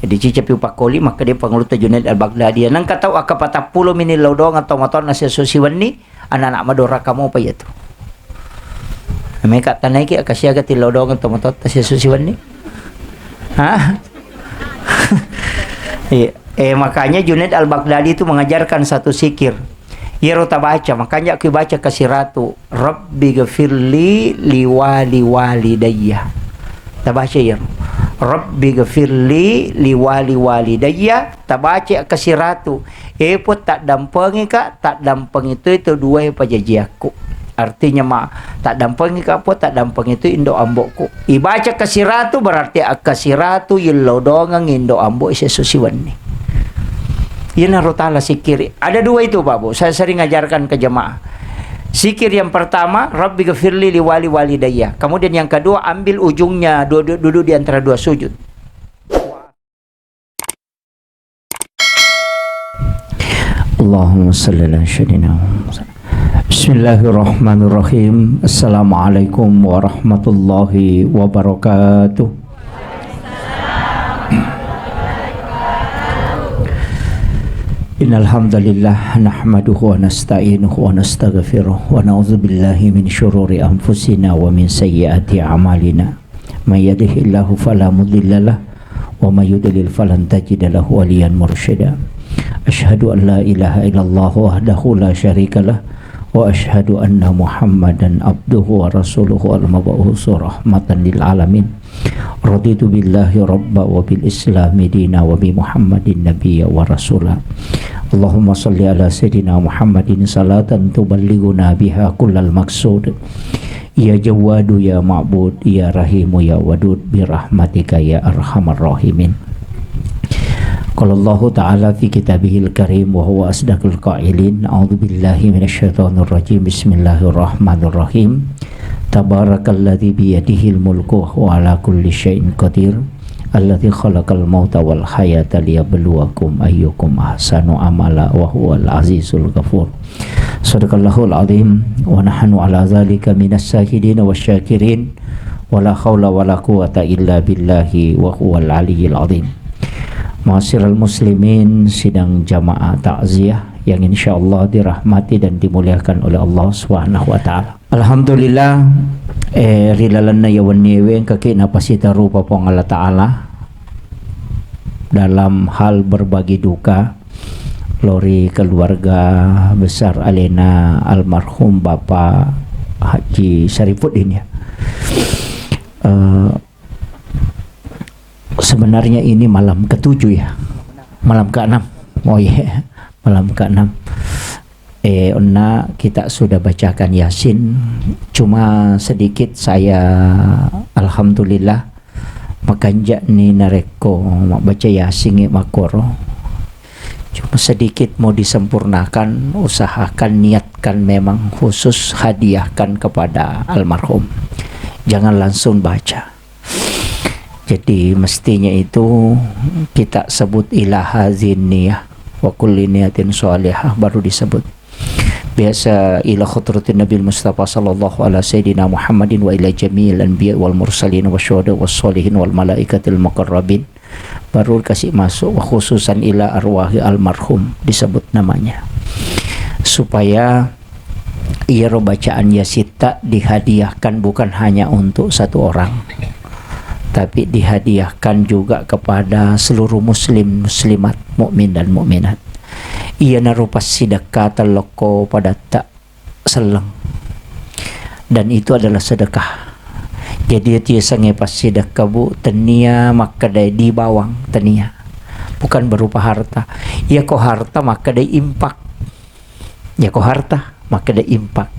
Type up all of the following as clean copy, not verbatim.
Jadi cicapi upakoli maka dia panguluta Junaid al-Baghdadi. Nang kataw akapata 10 minit lodong atau motor na sa susiwan ni anak-anak madora kamu pa yato. May katanay ki akasya gati lodong atau motor na sa susiwan ni. Ha? Makanya Junaid al-Baghdadi itu mengajarkan satu zikir. Ya rota baca, makanya aku baca kasih ratu, Rabbi ghafirli liwali walidayya. Tabaca ya. Rabbi ghafirli liwali walidayya. Tabaca kasih ratu. Po tak dampengi kak, tak dampeng itu dua pajaji aku. Artinya tak dampeng ka po, tak dampeng itu indo ambokku. Ibaca kasih ratu berarti kasih ratu yelodongang indo ambok isa susiwan ni. Yan narutala sikir. Ada dua itu Pak Bu. Saya sering ajarkan ke jemaah. Sikir yang pertama, Rabbi ghafirli liwali walidayya. Kemudian yang kedua, ambil ujungnya duduk di antara dua sujud. Allahumma salli ala sayyidina Bismillahirrahmanirrahim. Assalamualaikum warahmatullahi wabarakatuh. Innal hamdalillah nahmaduhu wa nasta'inuhu wa nastaghfiruh wa na'udzu billahi min syururi anfusina wa min sayyiati a'malina. May yahdihillahu fala mudhillalah wa may yudlil falan tajida lahu waliyan mursyida. Asyhadu an la ilaha illallah wahdahu la syarikalah wa asyhadu anna Muhammadan abduhu wa rasuluhu al-mab'uutsu rahmatan lil alamin. Raditu billahi rabba wa bil islami dina wa bi Muhammadin nabiyya wa rasula. Allahumma salli ala sayyidina Muhammadin salatan tuballighuna biha kullal maqsud. Ya Jawadu ya Ma'bud ya Rahimu ya Wadud bi rahmatika ya arhamar rahimin. Qala Allah Ta'ala fi kitabihil karim wa huwa asdaqul qailin. A'udzu billahi minasyaitonir rajim. Bismillahirrahmanirrahim. Tabarakalladzi biyadihil mulku wa ala kulli syai'in qadir. Alladzi khalaqal mauta wal hayata liyabluwakum ayyukum ahsanu amala wa huwal azizul ghafur. Shadaqallahul azim wa nahnu ala dzalika minas syahidin wasyakirin. Wala haula wala quwata illa billahi wa huwal aliyyil azim. Ma'asyiral muslimin, sidang jamaah takziah yang insyaallah dirahmati dan dimuliakan oleh Allah Subhanahu wa taala. Alhamdulillah rilalanna yawan niwe kaki napasita rupa pong Allah taala dalam hal berbagi duka lori keluarga besar alena almarhum Bapak Haji Syarifuddin ya. Sebenarnya ini malam ke-7 ya, malam ke-6. Oh iya, malam ke-6. Kita sudah bacakan Yasin, cuma sedikit saya alhamdulillah makanja ni nareko baca Yasin makoro. Cuma sedikit mau disempurnakan, usahakan niatkan memang khusus hadiahkan kepada almarhum. Jangan langsung baca. Jadi mestinya itu kita sebut ilaha zinniyah wa kulli niyatin sholihah baru disebut. Biasa ila khutratin Nabi Mustafa sallallahu ala sayyidina Muhammadin wa ila jami'il anbiya wal mursalin wa syuhada was sholihin wal malaikatil muqarrabin baru kasih masuk, wa khususan ila arwahi almarhum disebut namanya. Supaya bacaan Yasin dihadiahkan bukan hanya untuk satu orang, tapi dihadiahkan juga kepada seluruh muslim, muslimat, mukmin dan mukminat. Ia narupas sedekah teloko pada tak seleng. Dan itu adalah sedekah. Jadi dia sange pas sedekah bu tenia maka dia di bawang tenia. Bukan berupa harta. Ia ko harta maka dia impak. Ya ko harta maka dia impak.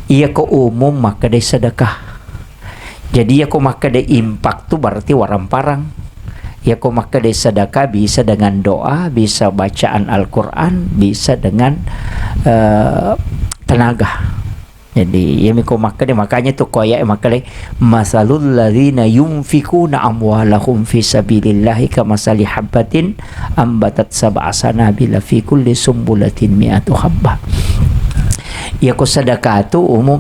Ia ko umum maka dia sedekah. Jadi ya ko maka de impak tu berarti waramparang. Ya ko maka de sedekah bisa dengan doa, bisa bacaan Al-Qur'an, bisa dengan tenaga. Jadi ya ko maka de makanya tu koya maka de masalul ladzina yunfikuna amwalahum fi sabilillah kamasali habatin ambatat sab'a sanabila fi kulli sumbulatin mi'atu habbah. Ya ko sedekah tu umum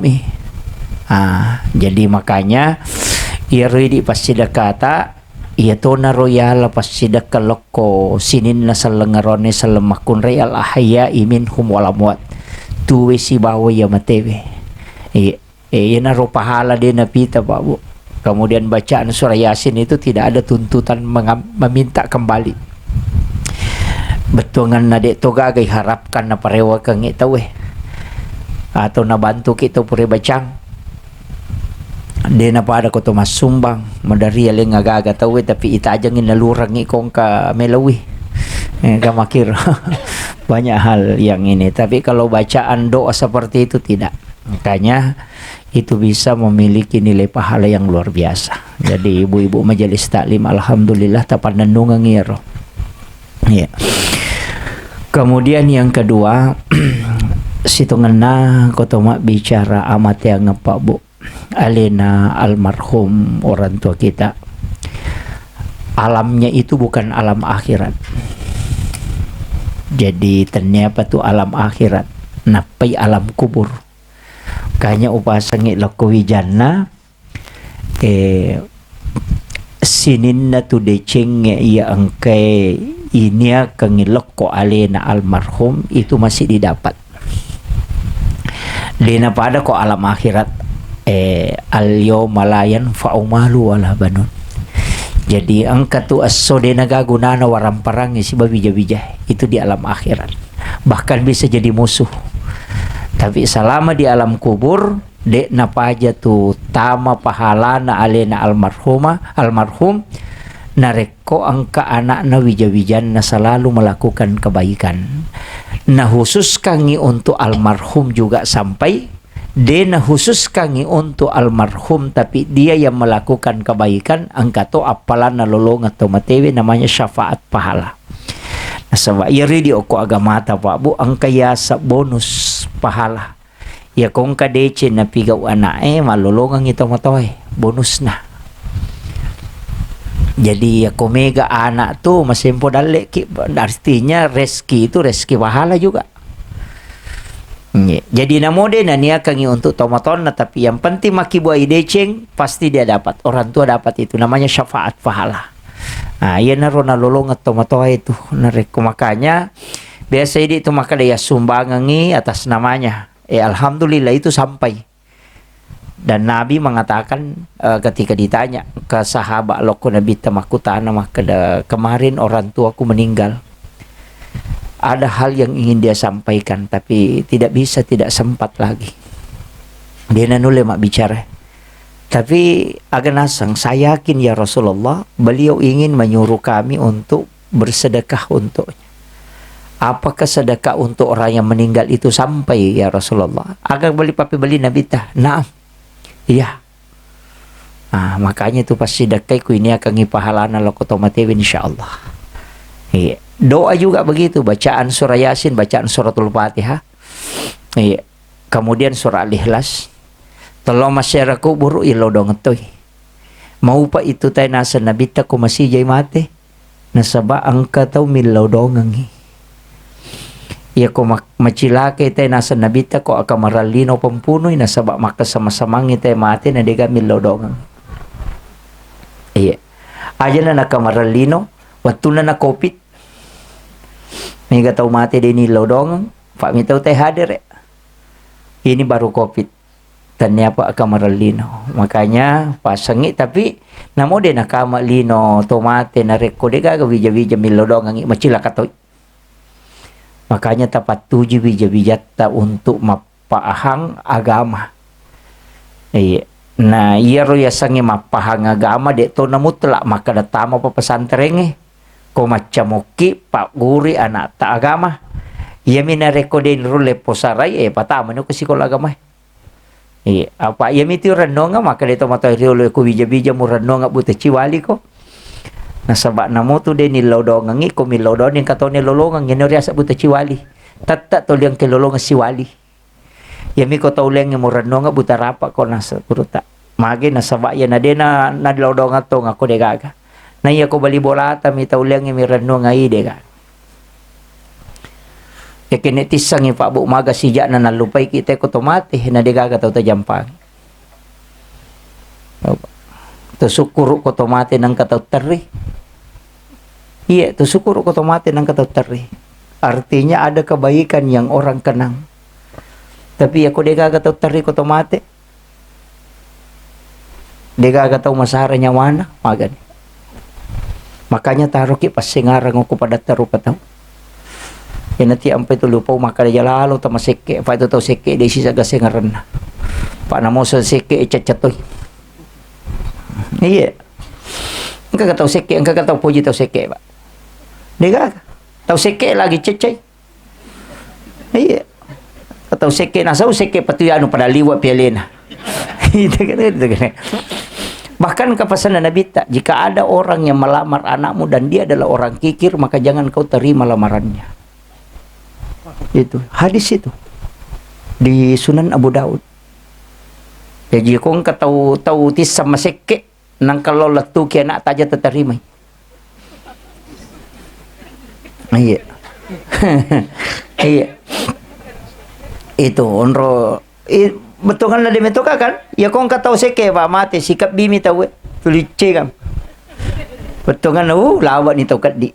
Jadi makanya iri di pas sedekah iya to na royal pas sidak kaloko sinin na sa langarone sa lamakun real ahaya imin humwalamwat tuwe si bawa ya matewe. Iya na ro pahala din na pita Pak Bu. Kemudian bacaan surah Yasin itu tidak ada tuntutan meminta kembali. Betungan na de toga gay harapkan na parewa kang itawe atau na bantu kita pure bacang de na pada ko to masumbang madari aling agaga tawe tapi itajangin nalurang ikong ka melawi kamakir. Banyak hal yang ini, tapi kalau bacaan doa seperti itu tidak, makanya itu bisa memiliki nilai pahala yang luar biasa. Jadi ibu-ibu majelis taklim alhamdulillah tapan nandungan ngiro ya. Kemudian yang kedua situngana kotoma bicara amat yang Pak Bu alena almarhum orang tua kita, alamnya itu bukan alam akhirat. Jadi ternyata tuh alam akhirat napai alam kubur kanya upasangi lakowi janna sininna tu deceng ia angkai ini kangilok ko alena almarhum itu masih didapat dena pada ko alam akhirat al-yawmalayan fa'umalu wala banun. Jadi angka tu asode nagagunana waram parang si babija-bija itu di alam akhirat. Bahkan bisa jadi musuh. Tapi selama di alam kubur dek napaja tu tama pahalana alena almarhum nareko angka anak na wija-wijan na selalu melakukan kebaikan. Nah khusus kangi untuk almarhum juga sampai dena khusus kangi untuk almarhum tapi dia yang melakukan kebaikan angka to apalan nalolong atau matewe namanya syafaat pahala. Nah sebab ya di oko agama ta Pak Bu angka ya sa bonus pahala. Ya kong kadece na pigaw anak malolongan ito matoy bonus na. Jadi ya komega anak tuh masimpo dale artinya reski itu reski pahala juga. Jadi namode na niya kangi untuk tomaton na tapi yang penting makibuai deceng pasti dia dapat, orang tua dapat itu namanya syafaat pahala. Nah iya naro nalolong at tomato itu nareko makanya biasa itu maka dia sumbangangi atas namanya alhamdulillah itu sampai. Dan Nabi mengatakan ketika ditanya ke sahabat loko Nabi tamakutana maka kemarin orang tuaku meninggal. Ada hal yang ingin dia sampaikan tapi tidak bisa, tidak sempat lagi. Dia nanule mak bicara. Tapi agak nasang, saya yakin ya Rasulullah, beliau ingin menyuruh kami untuk bersedekah untuknya. Apakah sedekah untuk orang yang meninggal itu sampai ya Rasulullah? Agak beli Nabi tah. Nah, iya. Nah, makanya itu pas sedekah ku ini akan ngipahalana lokotomatew insyaallah. Iya. Doa juga begitu, bacaan surah Yasin, bacaan suratul Fatihah. Iya. Kemudian surah Al-Ikhlas. Tolong masyarakat kubur ilo dong etoy. Mau pa itu tay nasa nabita ko masijay mate. Nasaba angka tau milaw dongangi. Iya ko macilake tay nasa nabita ko akamaralino pampunoy nasaba makasama-samangi tay mate na dega milaw dongang. Iya. Aja na nakamaralino, waktu na nakopit. May gataw mati din nilaw dongang. Pamitaw tay hadir Ini baru COVID. Tanya pa akamaralino. Makanya pasangi tapi namo din nakamalino tomate na rekode gaga wija-wija milaw dongang macila katoy. Makanya tapat tuju wija-wijata untuk mapaahang agama. Iya. Nah, iya ro yasangi mapahang agama de to na mutlak maka datama pa pesantren ko macamuki pak guri anak ta agama. Iya mina rekodin rule posaray patama no kasi ko agama. Apa iya miti ranonga maka dito matoy rule ko bija-bija mo ranonga buta ciwali ko. Nasaba namo to de nilaw dongangi ko milaw don yung kato ni lolongang ginoriya sa buta ciwali. Tatta to liyang kilolonga siwali. Yami ko tauleng mo ranonga buta rapa ko nasa puruta. Magi nasaba ya na de na nadlaw donga to nga ko de gaga. Na iya ko bali bolata mi tauleng mi ranonga ide ga. Ya kinetisang yung Pak Bu maga sijak na nalupay kita ko tomate na de gaga taw ta jampang. Tu syukur ko tomate nang kataw teri. Iya, tu syukur ko tomate nang kataw teri. Artinya ada kebaikan yang orang kenang. Tapi aku dega kataw teri ko tomate. Dega kataw masaranya mana, magan. Makanya taruh ki pas singarang ko pada taruh pataw. Yan nanti ampai tu lupa maka dia lalu tama seke, pa itu tau seke di sisa gasengaran na. Pa na mo sa seke chat-chatoy. Iya. Engka ka tau seke, engka ka tau puji tau seke, Pak. Dega tau seke lagi cecay. Iya. Tau seke na sau seke patu anu pada liwa pialena. Itu kan. Bahkan kepesanan Nabi tak, jika ada orang yang melamar anakmu dan dia adalah orang kikir, maka jangan kau terima lamarannya. Itu hadis itu di Sunan Abu Daud. Jadi kau tahu tis sama seke nang kalau letu ki anak taja terima. Iya. Iya. Itu onro betul kan ada metoka kan? Ya kau tahu seke pak mati sikap bimi tahu tulice kan. Betul kan lawat ni tahu kat di.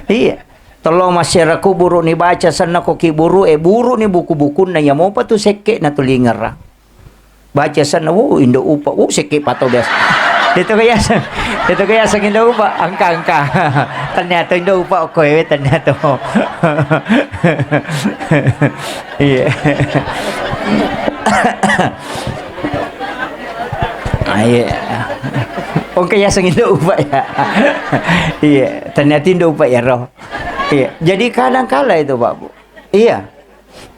Iya. Tolong masyarakat buru ni baca sana ko ki buru ni buku-buku na ya mo pa tu seke na tulingara. Baca sana indo upa seke pato biasa. Dito kaya sa indo upa angka. Ternyata indo upa ko ternyata. Iya. Iya. Kaya sa indo upa ya. Iya, ternyata indo upa ya roh. Iya, jadi kadang-kala itu Pak Bu. Iya.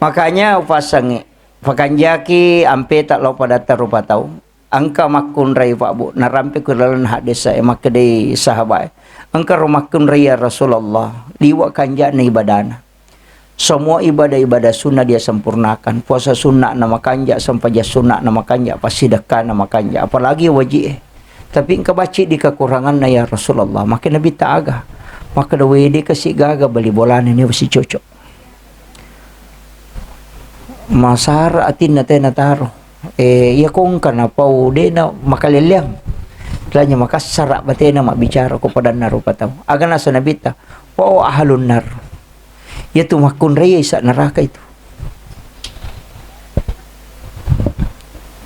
Makanya upasangi pakanjaki ampe tak lo pada tarupa tahu. Angka makun rai Pak Bu, narampe ku dalam hadis saya makadai sahabat. Angka rumakun rai ya Rasulullah, liwa kanjana ibadana. Semua ibadah-ibadah sunnah dia sempurnakan. Puasa sunnah nama kanja, sampaja sunnah nama kanja, pasidekah nama kanja, apalagi wajib. Tapi engkau baca di kekurangan ya Rasulullah, maka Nabi tak agak. Maka da wede kasi gaga bali bolan ini si cocok. Masara atin na tayo nataro. Iya kong kanapa de na makaliliang. Lanya makasara bate na mabicara ko pada narupa tao. Aga na sa nabita, pao ahalun nar. Ya tumakun raya sa neraka itu.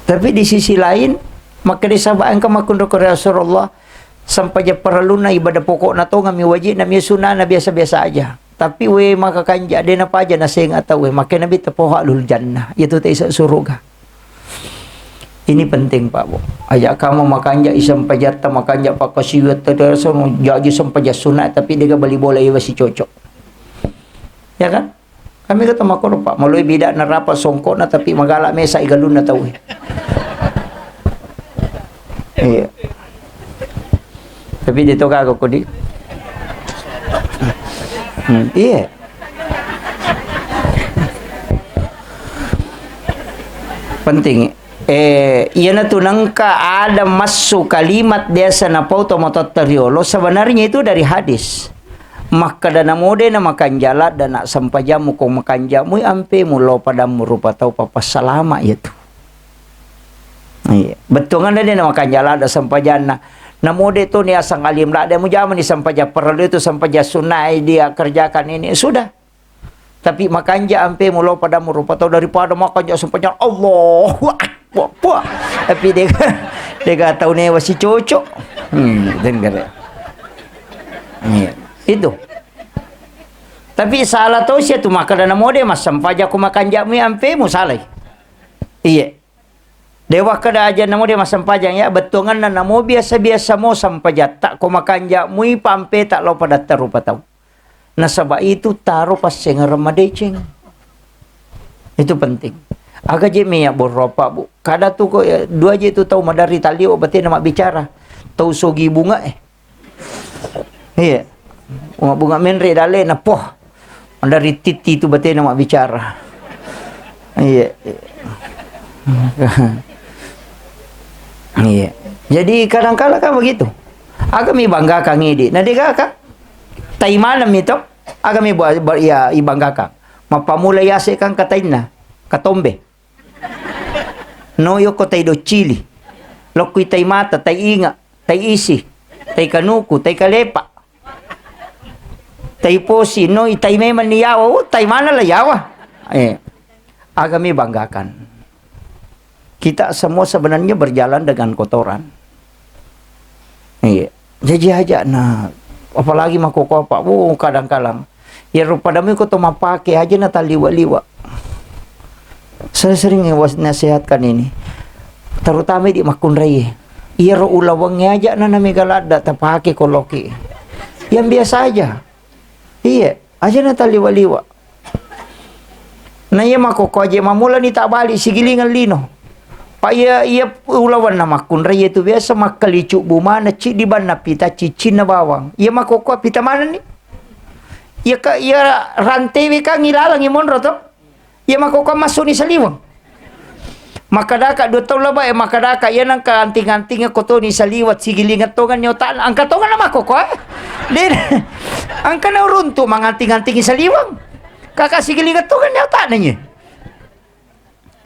Tapi di sisi lain, maka disabaan ka makun ko Rasulullah. Sampai je perlu na ibadah pokok na to ngami wajib na mi sunah na biasa-biasa aja. Tapi we maka kanja de na pa aja na sing atau we maka nabi tapoha lul jannah. Itu ta isa surga. Ini penting Pak Bu. Ajak kamu makanja isam pajata makanja pak kasiwat terasa jaji sampaja sunat tapi dia bali bola iwa si cocok. Ya kan? Kami kata makor Pak, malui bidak na rapat songkok na tapi magala mesa igalun na tahu. Iya. Tapi dito ka ako di. Iya. Penting. Iya na tunang ka ada masuk kalimat desa na pauto mototeriolo sebenarnya itu dari hadis. Maka dana mode na makan jalat dan nak sampajamu kau makan jamu ampe mulo pada merupa tau papa salama itu. Iya. Betul kan dia na makan jalat dan sampajana. Namode tu ni asang alim lah dia mujaman ni sampaja perlu itu sampaja sunai dia kerjakan ini sudah. Tapi makanja ampe mulo pada merupa tau daripada makanja sampaja Allahu Akbar. Tapi dia tahu ni masih cocok. Dengar. Iya. Itu. Tapi salah tahu sih tu maka dana mode mas sampaja aku makan jamu ampe mu salah. Iya. Dewa kada aja namo dia masam pajang ya betongan na namo biasa-biasa mo sampaja tak ko makanja mui pampe tak lo pada tarupa tau. Nasaba itu taruh pas sengar ramadeceng. Itu penting. Aga je me ya borropa Bu. Kada tu ko dua je tu tahu madari talio berarti nama bicara. Tahu sogi bunga Iya. Bunga menre dale na poh. Madari titi tu berarti nama bicara. Iya. Iya. Jadi kadang-kala kan begitu. Agak mi banggakan ini. Nanti kakak tai malam itu agak mi ya ibanggakan. Mapamula yase kan katain na katombe. No yo ko tai do chili. Lokui tay mata, tay inga, tay isi, tay kanuku, tay kalepa. Tay posi, no, tay meman ni yawa. Oh, tay mana lah yawa? Agami banggakan. Kita semua sebenarnya berjalan dengan kotoran. Jadi aja, nah, apalagi makoko apa, kadang-kadang. Ya rupa dami ko to mapake aja na taliwa-liwa. Saya sering nasihatkan ini. Terutama di makunray. Iya ro ulawangnya aja na namigalada tapake koloki. Yang biasa aja. Iya, aja na taliwa-liwa. Na iya makoko aja mamula ni tak balik sigilingan lino. Pa iya ulawan na makunray itu biasa makalicu bumana ci di ban na pita cicin na bawang. Iya makoko pita mana ni? Iya rantewi ka ngilalang imon roto. Iya makoko masuk ni saliwang. Makadaka do taw laba makadaka yan ang kaanting-anting ko to ni saliwat sigilingat to ganyo tan ang katongan na makoko. Din ang kana runto manganting-anting saliwang. Kakasigilingat to ganyo tan niya.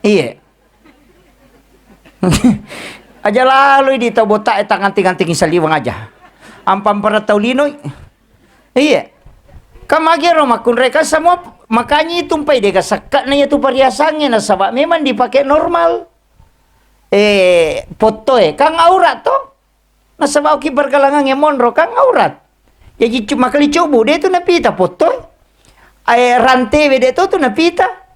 Iya. Aja lalu di taw bota etang anting-anting saliwang aja. Ang pamparataw linoy. Iya. Kamagero makunre ka semua makanya tumpay deka sakat na itu perhiasannya na sabak memang dipakai normal. Foto kang aurat to. Na sabak ki bergalangan monro kang aurat. Jadi cuma kali coba dia tu napita foto. Rantai dia tu napita.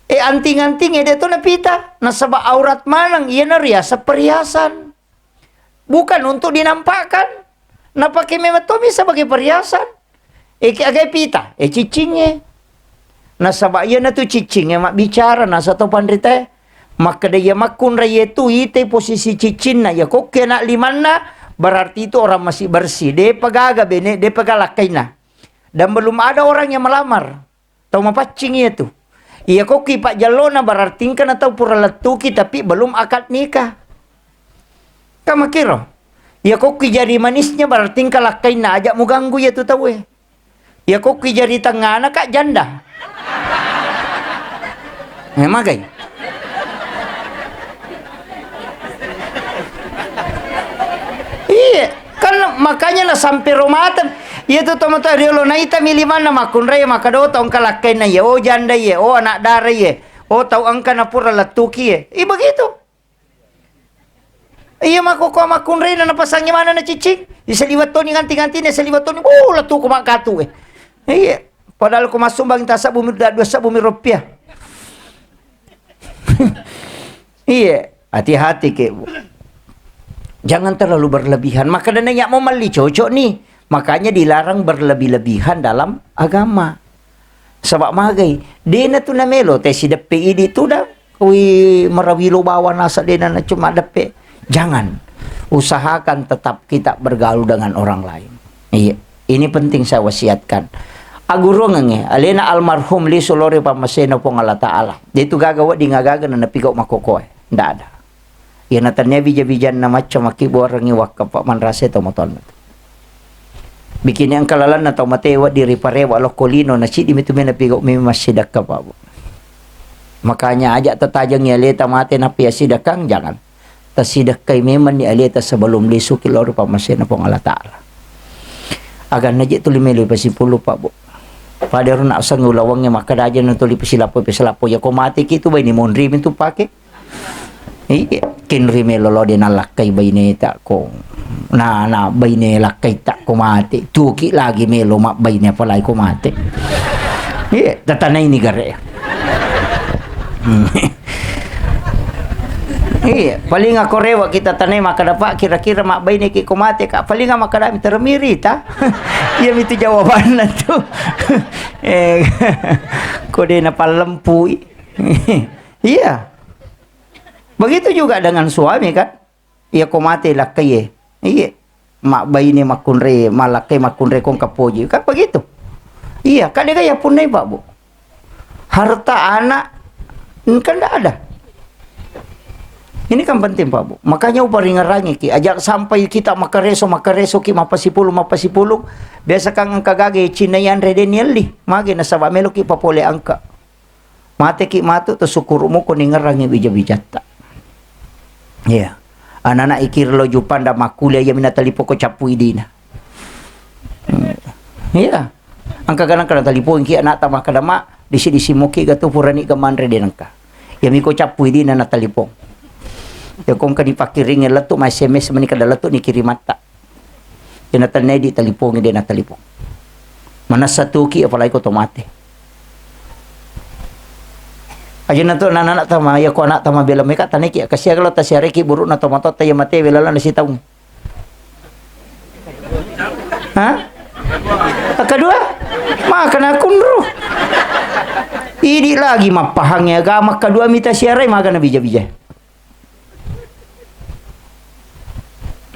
Anting-anting dia tu napita. Na sabak aurat manang iya na riasa perhiasan. Bukan untuk dinampakkan. Na pakai memang to bisa pakai perhiasan. Agay pita, cicingnya. Nasa ba yan na to cicingnya mak bicara nasa to pandrite. Maka daya makun raya tu ite posisi cicing na ya kok kena liman na berarti itu orang masih bersih. Dia pagaga bene, dia pagalakay na. Dan belum ada orang yang melamar. Tahu mapacing itu. Iya kok kipak jalona berarti kan atau pura letuki tapi belum akad nikah. Kamu kira? Iya kok jari manisnya berarti kalakay na ajak mu ganggu ya tu tahu. Ya kok jari tengah anak kak janda. Memang gay. Iya, kan makanya lah sampai rumatan. Iya tuh tomato riolo na ita milih mana makun raya makado tau kalakay na ya. Oh janda ya, oh anak darah ya. Oh tau angka na pura latuki ya. Begitu. Iya makoko makun raya na napasangnya mana na cicing. Isaliwat to ni ganti-ganti na saliwat to ni. Latuko makatu Iya, padahal ko masumbang tasa bumi dosa bumi rupiah. Iya, hati-hati ke. Jangan terlalu berlebihan. Maka dan yang mau mali cocok nih. Makanya dilarang berlebih-lebihan dalam agama. Sebab magai, dena tu na melo te si depe ini tu dah. Kui merawilo bawa nasa dena na cuma depe. Jangan. Usahakan tetap kita bergaul dengan orang lain. Iya, ini penting saya wasiatkan. Aguro nge alena almarhum li solore pamasena pong Allah Ta'ala. Dia itu gagawa di ngagaga na napigaw makokoy. Nda ada. Yan natannya bija-bijan na macam makibo rangi wakka pa manrase to moton. Bikin yang kalalan na to matewa di riparewa lo kolino na si dimitu me napigaw me masidak ka pa. Makanya ajak tatajang ni aleta mate na piya sidakang jangan. Tasidak kay meman ni aleta sebelum lisu kilor pamasena pong Allah Ta'ala. Agan najit tulimelo pasipuluh pa bu. Pada nak sang ulawangnya maka daja na tuli pesilapo ya ko mati kitu bay ni monri mintu pake. Kinri melolo de nalakay bay ni tak ko. Na bay ni lakay tak ko mati. Tuki lagi melo mak bay ni palay ko mati. Tatanay ni gare. Paling ako rewa kita tanay makadapa kira-kira mak bay ni ki ko mati ka paling makadami termiri ta. Iya itu jawaban lah tu. Kode na palempu. Iya. Begitu juga dengan suami kan. Iya ko mati lakay. Iya. Mak bayi ni makunre, malakay makunre kong kapoji. Kan begitu. Iya, kan dia kaya pun pak bu. Harta anak kan tidak ada. Ini kan penting Pak Bu. Makanya uparingarangi ki ajak sampai kita makareso ki mapasipulong. Biasa kang angka gage chinayan redenial li. Magi na sabak melo ki papole angka. Mate ki matu to sukuru mo ko ningarangi bija-bijata. Yeah. Anak-anak ikir lo jupan da makulia ya mina talipo ko capui dina. Iya. Angka kadang talipo ki anak ta makadama disi moki gato purani gamanre denangka. Ya mi ko capui dina na talipo. Ya kong ka dipakiring letu ma SMS mani kada letu ni kirimata. Ya natanay di talipo ngi na talipo. Mana satu ki apalagi ko tomate. Aja na to anak tama ya ko anak tama bela meka tanay ki kasya kalau ta siare ki buru na tomato ta ya mate bela na si taung. Ha? Kedua, makan akun bro. Ini lagi mapahangnya agama kedua mita siare makan bija-bija.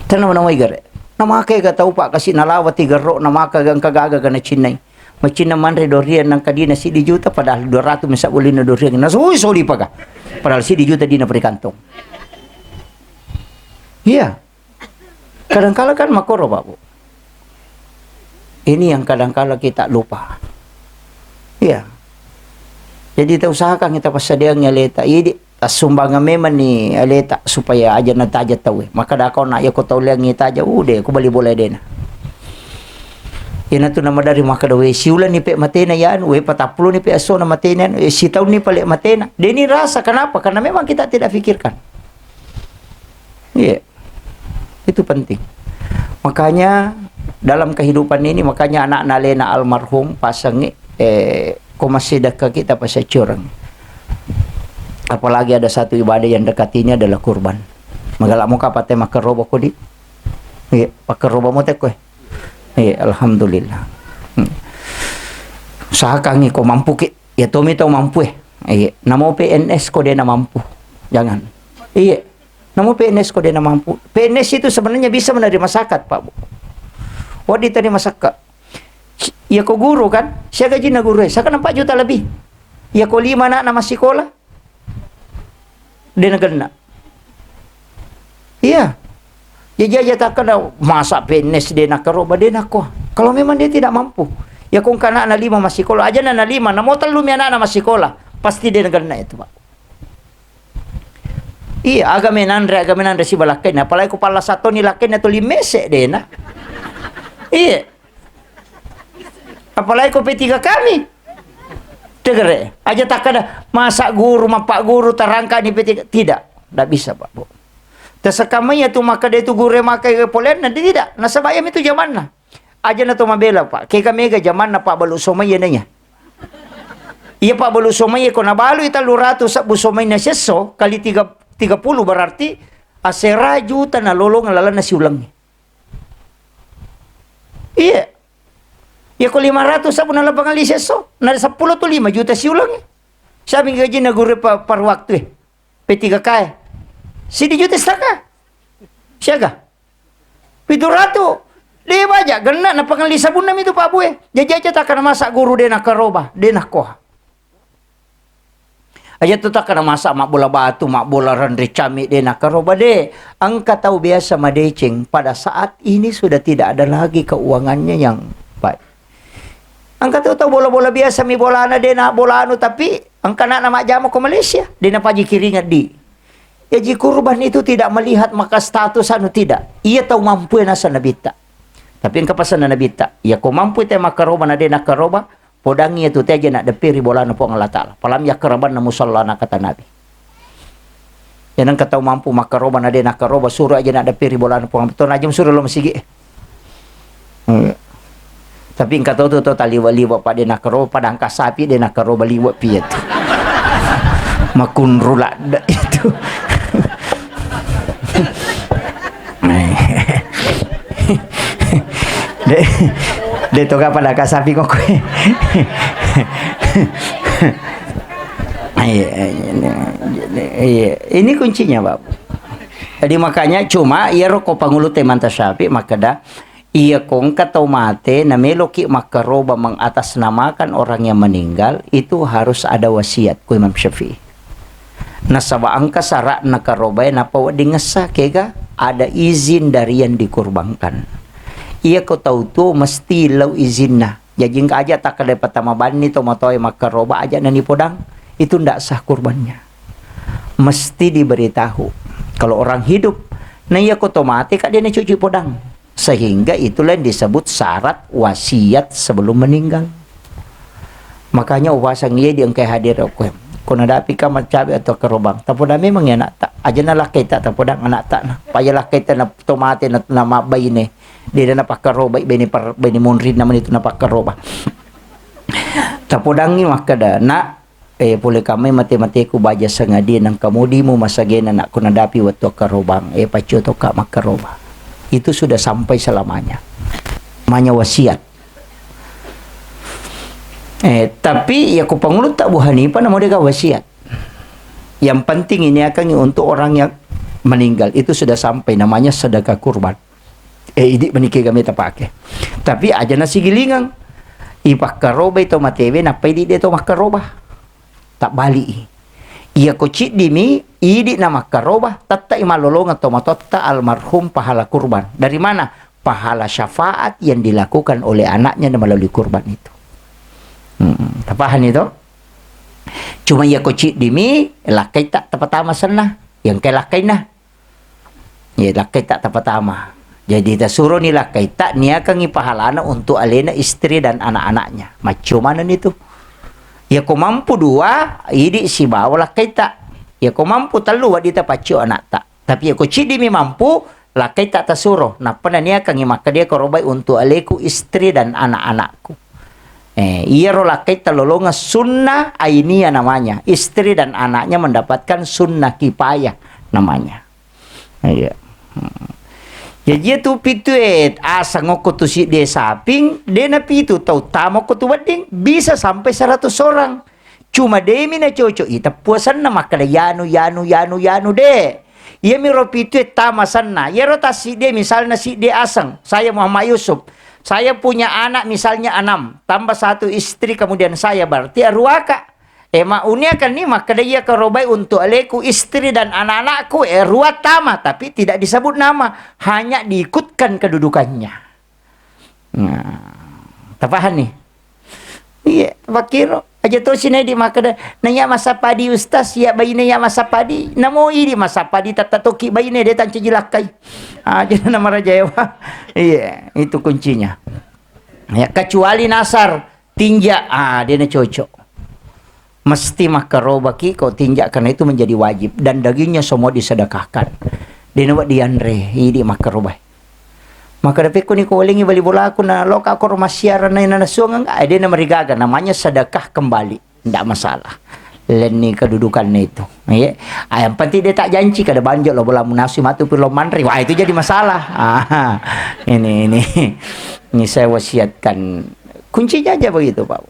Tanam nama igare. Nama kay ka tau pa kasi nalawati garo nama ka gang kagaga na chinay. Macina manre dorian nang kadina si di juta padahal 200 misa uli na dorian. Nasuy soli pa ka. Padahal si di juta di na perikantong. Iya. Kadang-kala kan makoro Pak Bu. Ini yang kadang-kala kita lupa. Iya. Jadi kita usahakan kita pasadiang aleta. Ini sumbangan memang ni aleta supaya aja na taja tahu. Maka dah kau nak ya kau tahu liang ni taja. Udah aku balik boleh dena. Ina tu nama dari maka dawe siulan ni pe matena yan, we 40 ni pe aso na matena, si tahun ni palik matena. Deni rasa kenapa? Karena memang kita tidak fikirkan. Iya. Itu penting. Makanya dalam kehidupan ini makanya anak nalena almarhum pasangi komasidaka kita pasal curang. Apalagi ada satu ibadah yang dekat ini adalah kurban. Magalak mo kapate makaroba ko di. Iya, pakaroba mo te ko. Alhamdulillah. Usahakan ko mampu ki. Ya tomi tau mampu namo PNS ko dia na mampu. Jangan. Iya. Namo PNS ko dia na mampu. PNS itu sebenarnya bisa menerima zakat, Pak Bu. Wadi tadi masakat. Ya ko guru kan? Saya gaji na guru. Saya kan 4 juta lebih. Ya ko 5 anak na masih sekolah. Dia na gana. Iya. Dia tak kena masa PNS dia nak keroba dia nak kok. Kalau memang dia tidak mampu, ya kung kana na 5 masih sekolah aja na 5, na mo telu mi anak masih sekolah, pasti dia na itu Pak. Iya, agamenandre si balakin. Apalagi ko pala satu ni lakin na to limese dia na. Iya. Apalagi ko P3 kami. Tegere, aja tak kena masa guru, mapak guru terangka ni P3. Tidak bisa Pak Bu. Tersekamanya tu maka dia tu gure makai ke polen nanti tidak. Nasa bayam itu zaman na. Aja na tu mabela Pak. Kaya kami zaman na Pak balu somay nanya. Iya Pak balu somay ko na balu ita lurato sa busomay na seso kali 30 berarti asera juta na lolong lala na siulang. Iya. Ya ko 500 sa na labangan li seso. Na 10 tu 5 juta siulang. Sabi gaji na gure par waktu P3 kaya. Sidi juta setengah. Siaga. Pidurato. Dia baca. Gena na pangali sabunam itu Pak Bu. Jaja tak kena masak guru dia nak keroba. Dia nak koha. Aja tu tak kena masak mak bola batu, mak bola rendri camik dia nak keroba deh. Angka tahu biasa madeceng. Pada saat ini sudah tidak ada lagi keuangannya yang baik. Angka tahu bola-bola biasa mi bola ana dia nak bola anu tapi angka nak nama jamu ke Malaysia. Dia nak paji kiringat di. Ya ji kurban itu tidak melihat maka status anu tidak. Ia tahu mampu nasa nabita. Tapi engkau pasan na nabita. Ya ko mampu te makaroba na de nakaroba. Podangi itu te aja nak depiri bola na po Allah Ta'ala. Palam ya keraban na musalla na kata Nabi. Yan ang kataw mampu makaroba na de nakaroba. Suruh aja nak depiri bola na po. Ito na jam suruh lo masigi. Tapi engkau tahu tu taliwa-liwa pa de nakaroba. Padang kasapi de nakaroba liwa piyat. Makun rula itu. De toka pada kasapi kok. Ini kuncinya Pak. Jadi makanya cuma ia rokok pangulut manta sapi maka dah ia kong katau mate na meloki makaroba mengatasnamakan orang yang meninggal itu harus ada wasiat ku Imam Syafi'i. Nasaba angka sarak nakaroba na pawa dingesa kega ada izin dari yang dikurbankan. Ia kau tahu tu mesti lau izinna. Jadi jika aja tak ada pertama bani to matoy makaroba aja nani podang itu ndak sah kurbannya. Mesti diberitahu. Kalau orang hidup Nah iya otomatis kak dia na cuci podang. Sehingga itulah yang disebut syarat wasiat sebelum meninggal. Makanya upasang iya dia engkai hadir aku. Kung nadapi ka macabi atau kerobang. Tapoda memang ya nak tak. Aja na lakay tak tapodang anak tak na. Paya lakay ta na tomate na mabay ni. Di na napakaroba. Bini munrin naman ito napakaroba. Tapodang ni makada na. Pulih kami mati-mati ko baja sa nga din ang kamudi mo masagena na kung nadapi wato karobang. Pacu to ka makaroba. Itu sudah sampai selamanya. Namanya wasiat. Tapi ya ku pangulut tak Bu Hanifah namun dia wasiat. Yang penting ini akan untuk orang yang meninggal itu sudah sampai namanya sedekah kurban. Ini menikah kami tak pakai. Tapi aja nasi gilingang. Ipak karoba itu matewe napai di dia to makaroba. Tak balik. Ia kocik dimi idi nama karoba tatta imalolongan tomatotta almarhum pahala kurban. Dari mana? Pahala syafaat yang dilakukan oleh anaknya melalui kurban itu. Tapahan itu? Cuma ia kocik dimi lakai tak pertama senah. Yang kai lakai nah. Ya lakai tak pertama. Jadi kita suruh ni lakai tak niakan pahalana untuk alena istri dan anak-anaknya. Macam mana itu? Ya kau mampu dua, ini si bawa lakai tak. Ya kau mampu telu di pacu anak tak. Tapi ya kau cidi mi mampu, lakai tak tersuruh. Nah pernah ni akan maka dia korobai untuk aleku istri dan anak-anakku. Iya ro lakai talolonga sunnah ainiyah namanya. Istri dan anaknya mendapatkan sunnah kipayah namanya. Iya. Jadi tu pituet asang aku tu si dia saping dia na pitu tau tamu aku tu wedding bisa sampai 100 orang. Cuma dia mina cocok ita puasan na makala yanu de. Ia miro pituet tamasan na. Ya rota si dia misalnya si dia asang. Saya Muhammad Yusuf. Saya punya anak misalnya 6 tambah 1 istri kemudian saya berarti ruaka. Unia kan ni maka dia kerobai untuk aleku istri dan anak-anakku ruat tama tapi tidak disebut nama hanya diikutkan kedudukannya. Nah, tapahan nih. Iya, pakiro aja tu sini di maka nanya masa padi ustaz ya bayi ya masa padi. Namo ini masa padi tatatoki bayi dia tan cijilakai. Jadi nama raja ya. Iya, itu kuncinya. Ya kecuali nasar tinja dia na cocok. Mesti makaroba ki kau tinjak karena itu menjadi wajib dan dagingnya semua disedekahkan. Dia nak dianre ini makaroba. Maka dapat ko ni ko walingi bali bola aku na loka ko rumasiaran na nasuang enggak dia na marigaga namanya sedekah kembali. Tidak masalah. Leni kedudukannya itu. Ya. Yang penting dia tak janji kada banjok lo bola munasi matu pilo manri. Wah itu jadi masalah. Ini saya wasiatkan. Kuncinya aja begitu, Pak.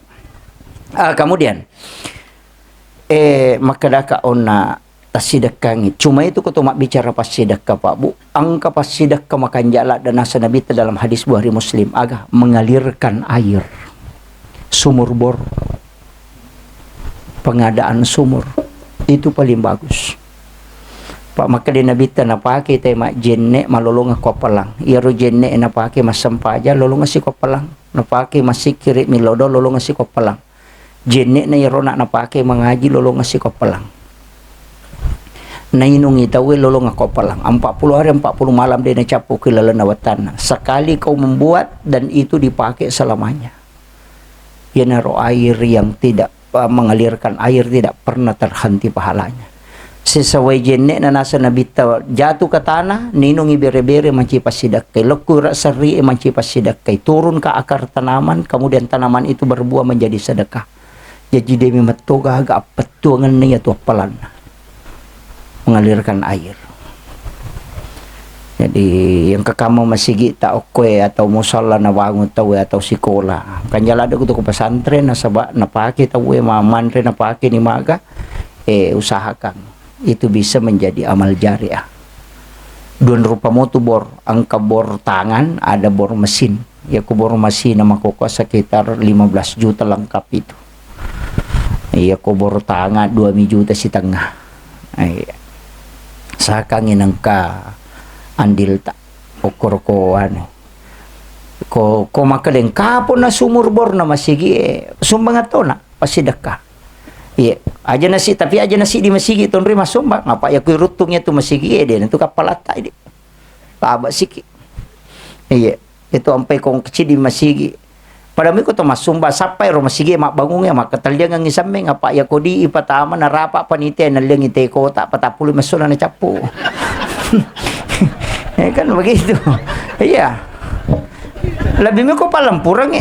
Kemudian maka daka ona tasidekang cuma itu kutu mak bicara pas sedekah Pak Bu angka pas sedekah makan jala dan asa Nabi dalam hadis Bukhari Muslim agak mengalirkan air sumur bor pengadaan sumur itu paling bagus Pak maka di Nabi na pakai tema jenne malolong ko palang iro jenne na pakai masam paja lolong si ko palang na pakai masih kiri milodo lolong si ko palang jenne na iro na pakai mengaji lolong si ko palang na inungi tawe lolong ako palang 40 hari 40 malam dia na capu kilalanawatan sekali kau membuat dan itu dipakai selamanya ya naro air yang tidak mengalirkan air tidak pernah terhenti pahalanya sesawai jenne na nasa nabita jatuh ke tanah ninungi bere-bere manci pasidakai lekura seri manci pasidakai turun ke akar tanaman kemudian tanaman itu berbuah menjadi sedekah jadi demi metoga agak petuangan niya tu apalan mengalirkan air. Jadi yang kekamu masih tak oke atau musalla na bangun tahu atau sekolah. Kan jala ada kutu ke pesantren na sabak na pakai tahu mantre na pakai ni maga usahakan itu bisa menjadi amal jariah. Dua rupa motu bor angka bor tangan ada bor mesin. Ya ku bor mesin nama koko sekitar 15 juta lengkap itu. Iya ku bor tangan 2 juta setengah. Sakangin angka andil tak okor ko ano ko makaleng kapon na sumur bor na masigi sumbang ato na pasidaka iya aja nasi tapi aja nasi di masigi ton rima sumbang apa ya kuy rutungnya tu masigi din itu kapalata ini Taba siki. Iya, itu ampai kong kecil di masigi. Pada miko to masumba sapai ro masigi mak bangunge mak katalya ngang isame ngapa ya kodi ipatama narapa panite na lengi te kota patapuli masuna na capu. Kan begitu. Iya. Lebih miko palampurang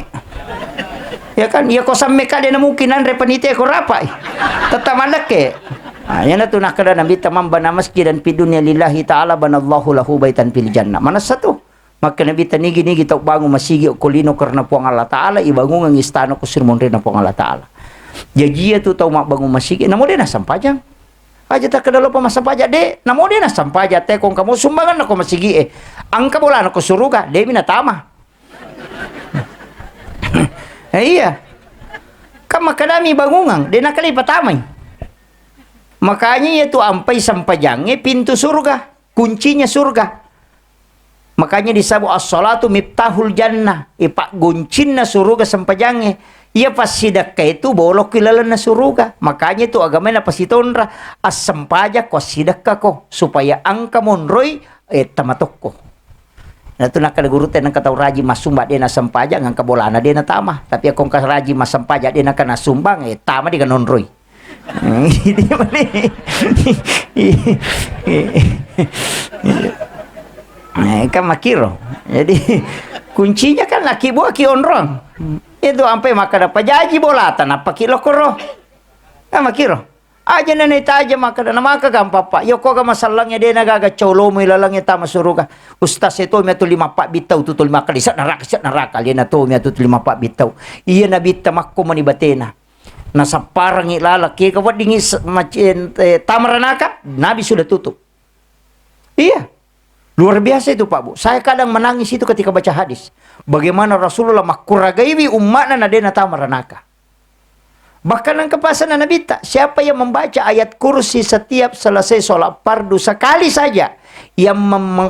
ya kan, ya ko samme ka na mungkinan re panite ko rapa. Tetap malake. Yan na to nakada nabi tamam bana masjidan fi dunya lillahi ta'ala banallahu lahu baitan fil jannah. Mana satu? Maka nabi tanigi-nigi tau bangun masigi kulino karena puang Allah Ta'ala ibangun ang istana ko sirmon rin na puang Allah Ta'ala. Jajia tu tau mak bangun masigi namo din na sampajang. Aja tak kedalo pa masampaja de namo din na sampaja te kung kamu sumbangan ako masigi angka bola ako suruga de minatama. Iya. Kan makadami bangungang de nakalipatamay. Makanya itu ampai sampajangnya pintu surga, kuncinya surga. Makanya disebut as-salatu miftahul jannah. Ipak guncin na suruga sampajangnya. Ia pas sidakka itu bolok kilalan na suruga. Makanya itu agama na pasitonra as-sampaja ko sidakka ko supaya angka monroy tamatok ko. Na ito nakalagurutan ng kataw raji masumba din na sampaja ng kabolana din na tama. Tapi akong karaji masampaja din na kanasumbang tama di ka nonroy. Hindi mali. Kan makiro. Jadi kuncinya kan laki buah ki onrong. Itu sampai maka dapat jaji bolatan apa kilo koro. Kan makiro. Aja na aja maka na maka gampapa. Yo ko ga masalangnya dia nagaga cholo mo ilalangnya tama suruga. Ustas itu mi tu 5 pak bitaw tutul makali sa naraka dia na to mi tu 5 pak bitaw. Iya na bitta makko manibatena. Nasa parang ilalaki kawat dingis macin tamaranaka Nabi sudah tutup. Iya. Luar biasa itu Pak Bu. Saya kadang menangis itu ketika baca hadis. Bagaimana Rasulullah makuragaiwi umatna nadena tamaranaka. Bahkan yang kepasan Nabi tak. Siapa yang membaca ayat kursi setiap selesai sholat fardu sekali saja. Yang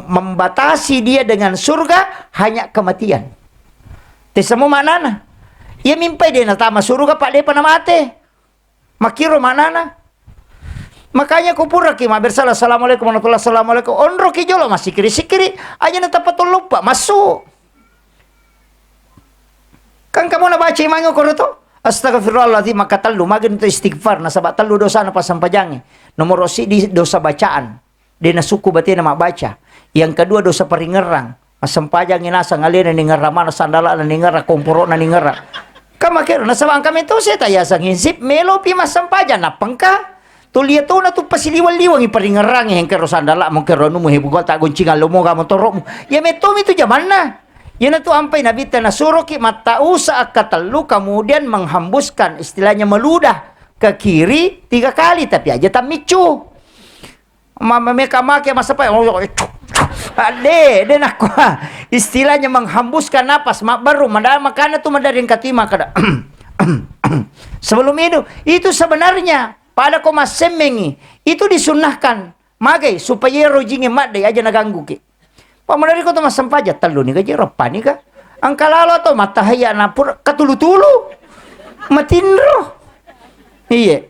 membatasi dia dengan surga hanya kematian. Tersemu manana. Ia mimpi dia natama surga Pak dia pernah mati. Makiro manana. Makanya kupura ki bersalah assalamualaikum warahmatullahi wabarakatuh. Onro ki jolo masih sikiri aja na tapatul lupa masuk. Kan kamu na baca imango ko to? Astagfirullahaladzim maka talu magin to istighfar na sabat talu dosa na pasampajangi. Nomor si di dosa bacaan. Dia na suku bati na mabaca. Yang kedua dosa peringerang. Masampajang inasa ngalina ni ngaramana sandala na ni ngara komporo na ni ngara. Kamakero na sabang kami to saya tayasang hinsip melo pi masampajan na pangka. Tulia tu na tu pasiliwal-liwang iparingarang yang kero sandala mo kero no mo hibugal ta goncingan lo mo ga motorok mo. Ya metom itu zaman na. Yan na tu ampai nabi na suruki matausa akatalu kemudian menghembuskan istilahnya meludah ke kiri 3 kali tapi aja tak micu. Mama mereka make masa pa ade de nak istilahnya menghembuskan napas mak baru makana tu madaring katima kada. Sebelum itu sebenarnya pada koma semengi itu disunahkan magai supaya rojinge mak dai aja naganggu ki. Pamanari ko to masampaja talo ni gaji ropani ka. Ang kalalo to matahaya na pur katulu-tulu. Matinro. Iya.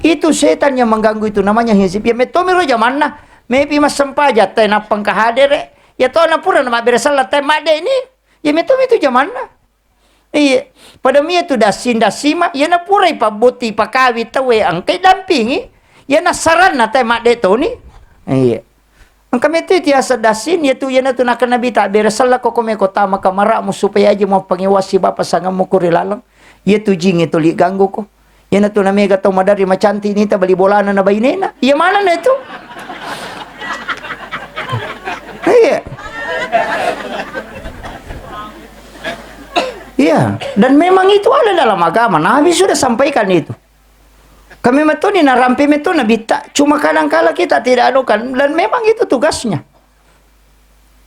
Itu setan yang mengganggu itu namanya hisip. Ya metomiro zaman na. Maybe masampaja tay na pangkahadere. Ya to na pura na maberesalat tay mak dai ni. Ya metom itu zaman na. Iya, pada mia tu dasima, ya na purai pa buti pa kawit tawe ang kay dampingi, ya na saran na tay mak deto ni. Iya. Ang kami tu tiasa dasin, ya tu na tu nak nabi tak beresal ko kome kota makamara mo supaya aja mo pangiwasi bapa sangam mo kurilalang. Ya tu jing itu li ganggu ko. Ya na tu na mega tau madari macanti ni ta bali bolana na bainena. Ya mana na itu? Iya. Iya, dan memang itu ada dalam agama. Nabi sudah sampaikan itu. Kami metuni narampi metuna bita. Cuma kadang-kala kita tidak anukan dan memang itu tugasnya.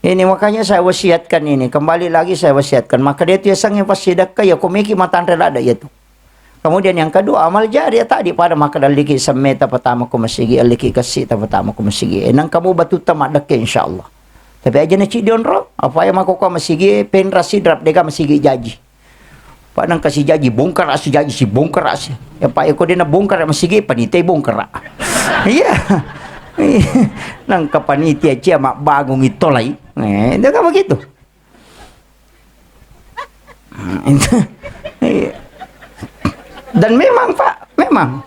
Ini makanya saya wasiatkan ini. Kembali lagi saya wasiatkan. Maka dia tiasang yang pasidakka ya komiki matan relada itu. Kemudian yang kedua amal jariah tadi pada maka daliki semeta pertama ko masigi aliki kasih pertama ko masigi. Enang kamu batu tamak dekke insyaallah. Tapi aja na cidion ro, apa yang aku masigi penra sidrap deka masigi jaji. Pak nang kasih jaji bongkar asu jaji si bongkar asu. Ya Pak eko dia na bongkar masigi panitay bongkar. Iya. Nang kapanitia cia mak bangung itolay. Itu kan begitu. Dan memang Pak, memang.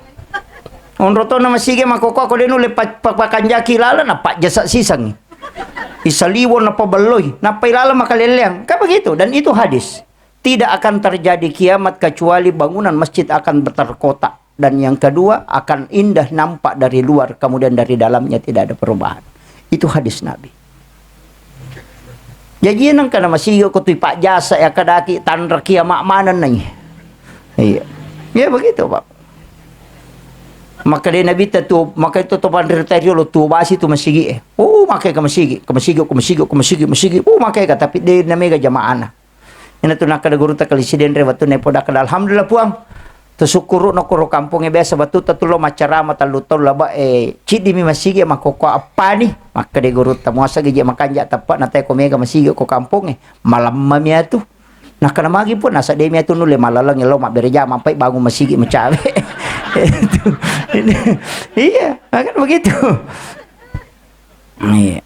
Onroto na masige makoko ko din uli pakanja kilala na pak jasa sisang. Isaliwon na pabaloy, na pailala makaliliang. Kan begitu, dan itu hadis. Tidak akan terjadi kiamat kecuali bangunan masjid akan terkotak. Dan yang kedua, akan indah nampak dari luar, kemudian dari dalamnya tidak ada perubahan. Itu hadis Nabi. Jadi nang kana masigo ko tuy pak jasa ya kadaki tanra kiamat manan nanya. Iya. Ya begitu, Pak. Maka dia Nabi tu, maka itu topan retario lo tu basi tu masigi. Oh, makai ka masigi. Oh, makai ka tapi dia namanya jamaah na. Ina tu nak kada guru ta kalisiden re batu ne poda kada alhamdulillah puang. Tu sukuru no kuro kampung biasa batu tatulo macarama talutol laba cidi mi masigi makoko apa ni? Maka dia guru ta muasa geje makanja tapak na tay ko mega masigi ko kampung malam mamia tu. Nah kana magi pun nasa demia tu nule malalang lo mak bereja mampai bangun masigi mecawe. Iya, kan begitu. Iya.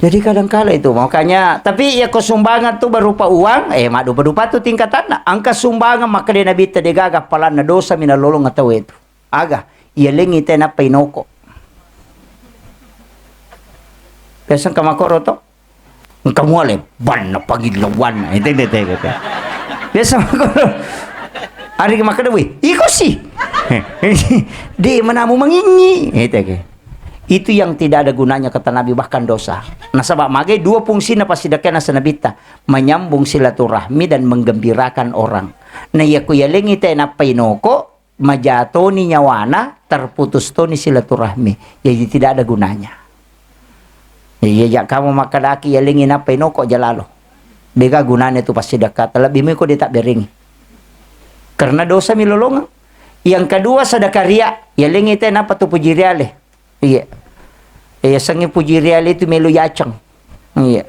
Jadi kadang-kala itu makanya tapi ya kesumbangan tuh berupa uang madu berupa tuh tingkatan angka sumbangan maka dia nabi tadi gagah palana dosa mina lolong atau itu agak ia lengi tena painoko biasa kamakoro to kamu ale ban na pagilawan itu biasa makoro hari kemakada we iko sih di mana mu mengingi itu yang tidak ada gunanya kata Nabi bahkan dosa. Nasabak magai dua fungsi na pasidakyan na sanabita menyambung silaturahmi dan menggembirakan orang. Na yaku yalengi tayo na painoko majato ni nyawana terputus to ni silaturahmi. Jadi tidak ada gunanya. Ya kamu makadaki yalengi na painoko jalalo. Dega gunanya itu pasidakata lebih mo ko di tak beringi. Karena dosa milolongan. Yang kedua sedekah ria yalengi tayo na patu puji riale. Iya. Sangi puji real itu melu yacang. Iya.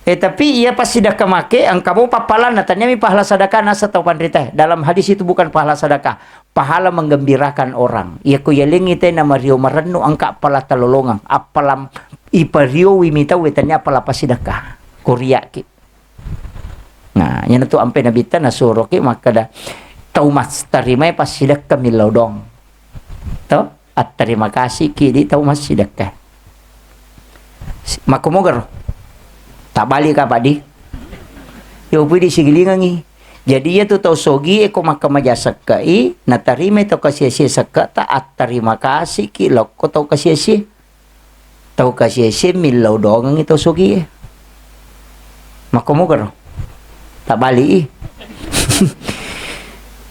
Tapi ia pasti dah kemake ang kamu papalan natanya mi pahala sedekah nasa tau pandrita. Dalam hadis itu bukan pahala sedekah, pahala menggembirakan orang. Ia ku yalingi te nama rio marenu angka pala talolongang, apalam ipario wimita wetanya pala pasidakah. Korea ki. Nah, yan tu ampe nabita nasuro ki maka dah tau mas tarimay pasidakah milaw dong. Tau? At terima kasih kini tahu masih dekat. Makumogar tak balik apa di? Yo pudi sigilingangi. Jadi ya tu tahu sogi eko makamaja sakai na terima itu kasih sakka ta at terima kasih ki lo ko tahu kasih tahu kasih milau dong itu sogi. Makumogar tak balik.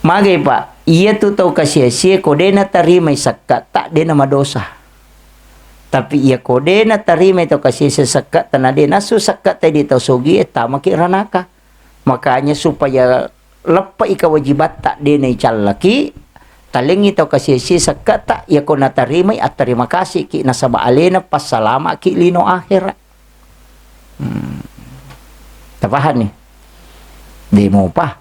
Magai Pak. Ia tu tahu kasih kode na terima sakka tak de nama dosa. Tapi ia kode na terima itu kasih sakka tanah de nasu sakka tadi tahu sogi tama kiranaka. Makanya supaya lepai kewajibat tak de na laki talengi tahu kasih sakka tak ia ko na terima at terima kasih ki nasaba alena pas salama ki lino akhirat. Tapahan nih. Demo pa.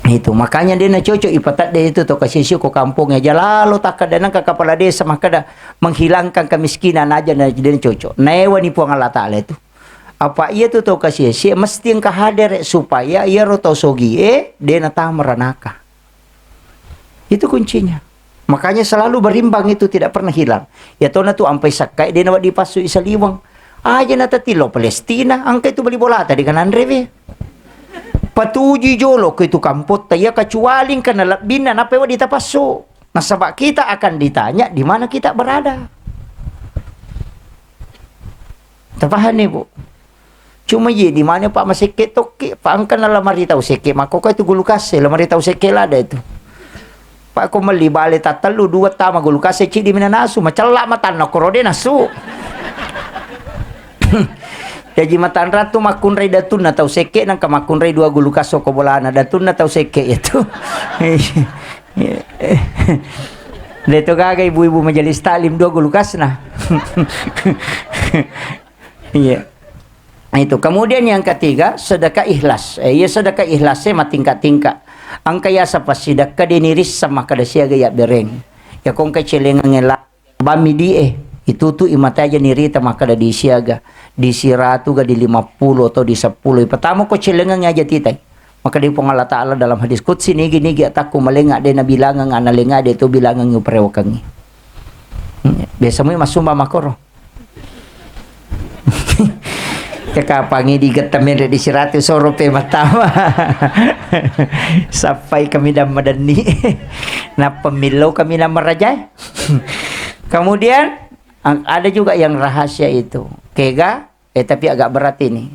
Itu makanya dia nak cocok ipatat dia itu to kasih ko kampung aja lalu tak ada ke kepala desa maka dah menghilangkan kemiskinan aja dan dia cocok. Newa ni puang Allah Taala itu. Apa ia tu to kasih mesti engkau hadir supaya ia roto sogi dia nak meranaka. Itu kuncinya. Makanya selalu berimbang itu tidak pernah hilang. Ya tona tu ampai sakai dia nak dipasu isaliwang. Aja na tatilo Palestina angka itu beli bola tadi kan Andre patuji jolo ke itu kampot taya kecuali kana labina apa wa ditapaso. Nasabak kita akan ditanya di mana kita berada. Tapahan nih Bu. Cuma ye di mana Pak masike toke Pak angkan lamari tahu seke mako ka itu gulu kase lamari tahu seke ada itu. Pak ko meli bale tatalu dua tama gulu kase ci di mina nasu macalla matan korode nasu. Jadi matan ratu makun ray datun na tau seke nang kamakun ray dua gulu kaso ko bolana datun na tau seke itu. Leto gaga ibu-ibu majelis taklim dua gulu kasna. Iya. Itu. Kemudian yang ketiga sedekah ikhlas. Ya sedekah ikhlasnya tingkat-tingkat. ang kaya sa pasidak ka diniris sa makadasya gaya bereng ya kung kacilengan ngela bami di itutu imataja ni Rita makadadisya ga di 100 ga di 50 atau di 10 ipatamo ko cilengan nga titay maka di Allah Ta'ala dalam hadis qudsi nigi ataku malenga de nabilangan analenga de itu bilangan yung prewakangi biasa mo masumba makoro kakapangi di gatamin di 100 rupiah matama sampai kami dah madani na pemilau kami na merajai kemudian ada juga yang rahasia itu kega tapi agak berat ini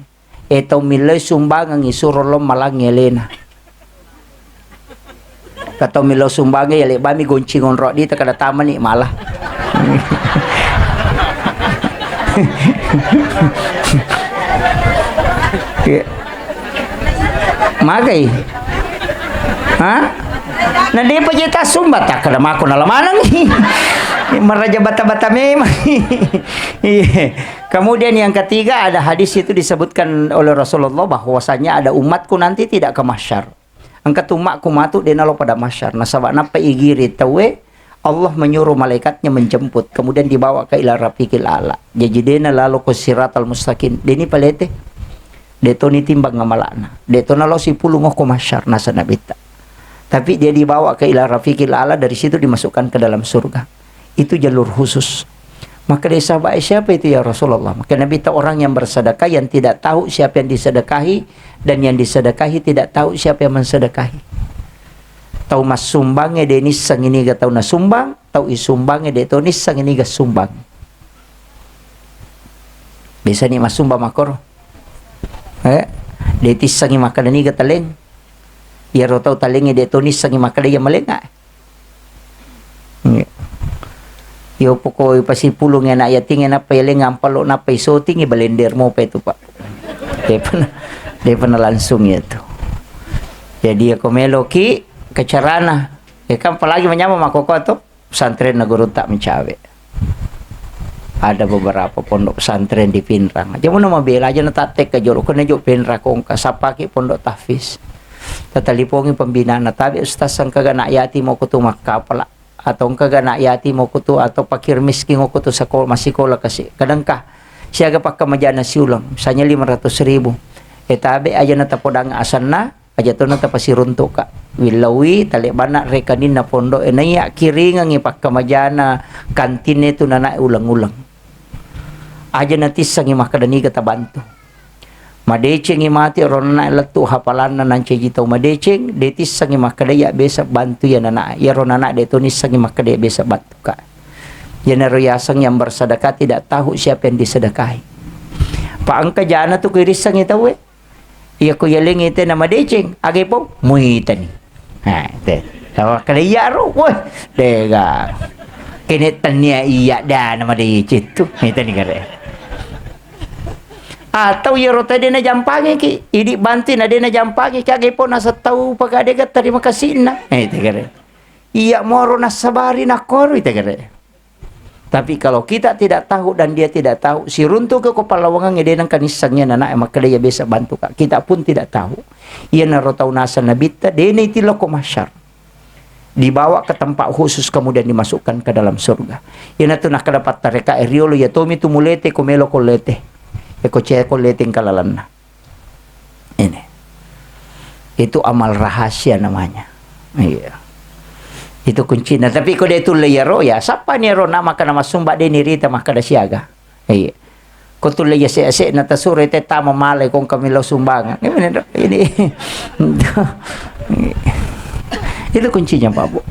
itu milai sumbang ngisuro lom malang ngelena kata milau sumbangnya ya lek bami goncingon rok di takada taman ni malah magai nah dia pajita sumbat tak kada mako na lamanang meraja bata-bata memang. Kemudian yang ketiga ada hadis itu disebutkan oleh Rasulullah bahwasanya ada umatku nanti tidak ke mahsyar. Angkat umatku matu denalo pada mahsyar. Nah sabak napa igiri tawe Allah menyuruh malaikatnya menjemput kemudian dibawa ke ila rafiqil ala. Jadi dena lalu ke siratal mustaqim. Deni palete. Deto ni timbang ngamalana. Deto nalo si pulung ko mahsyar nasa nabita. Tapi dia dibawa ke ila rafiqil ala dari situ dimasukkan ke dalam surga. Itu jalur khusus. Maka dia sahabat siapa itu ya Rasulullah? Maka Nabi tahu orang yang bersedekah yang tidak tahu siapa yang disedekahi dan yang disedekahi tidak tahu siapa yang mensedekahi. Tahu mas sumbangnya dia nisang ini gak tahu na sumbang, tahu isumbangnya dia tahu nisang ini gak sumbang. Biasa ni mas sumbang makor. Dia tisangi makan ini gak taleng. Ya tahu talengnya dia tahu nisangi makan dia melengak. Yo pokok pasi pulung yang nak yating apa yang ngampalo napa iso tinggi balender mo pa itu pak. Dia pernah langsung itu. Jadi aku meloki kecarana. Ya kan apalagi menyama makoko tu pesantren negoro tak mencawe. Ada beberapa pondok pesantren di Pinrang. Aja mau bela aja natatek ke joro kena jok Pinrang kongka sapaki pondok tahfiz. Tatalipongi pembinaan tapi ustaz sang kagak nak yati mau kutu makapala. Atau kagak nak yati mau kutu atau pakir miskin mau kutu sekolah masih sekolah kasih kadangkah siaga pakai majana siulang misalnya 500.000 tabe aja nata podang asanna aja tu nata pasi runtuk kak wilawi talik banak rekanin na pondok enaya kiringan ngi pakai majana kantin itu nana ulang-ulang aja nanti sangi makadani kata bantu madeceng mati rona letu hafalan nan cejito madeceng detis sangi makadaya besa bantu ya nana ya rona nak detonis sangi makadaya besa bantu ka ya naruyasang yang bersedekah tidak tahu siapa yang disedekahi pa angka jana tu kirisang itawe iya ko yaling ite na madeceng age po muitani te tawa kadaya ro woi dega kenetanya iya dan madeceng tu itani kare atau ya rota dia na jampangi ki idi banti na dia na jampangi kage po nasa tahu pagade gat terima kasih na itu kare iya moro nasabari na koro itu kare tapi kalau kita tidak tahu dan dia tidak tahu si runtuh ke kepala wangang dia nang kanisangnya nana emak dia bisa bantu kak kita pun tidak tahu iya na rota unasa nabita dia ni tiloko masyar dibawa ke tempat khusus kemudian dimasukkan ke dalam surga iya na tu nak dapat tareka eriolo ya tomi tumulete komelo kolete eko leting kalalan na. Ini. Itu amal rahasia namanya. Iya. Itu kuncinya. Tapi kalau dia itu layaro ya, siapa nih ro nama kana masumba de nirita makada siaga. Iya. Ko tu laya se na tasure te tama male kung kamilo sumbangan. Ini. Itu kuncinya Pak Bu.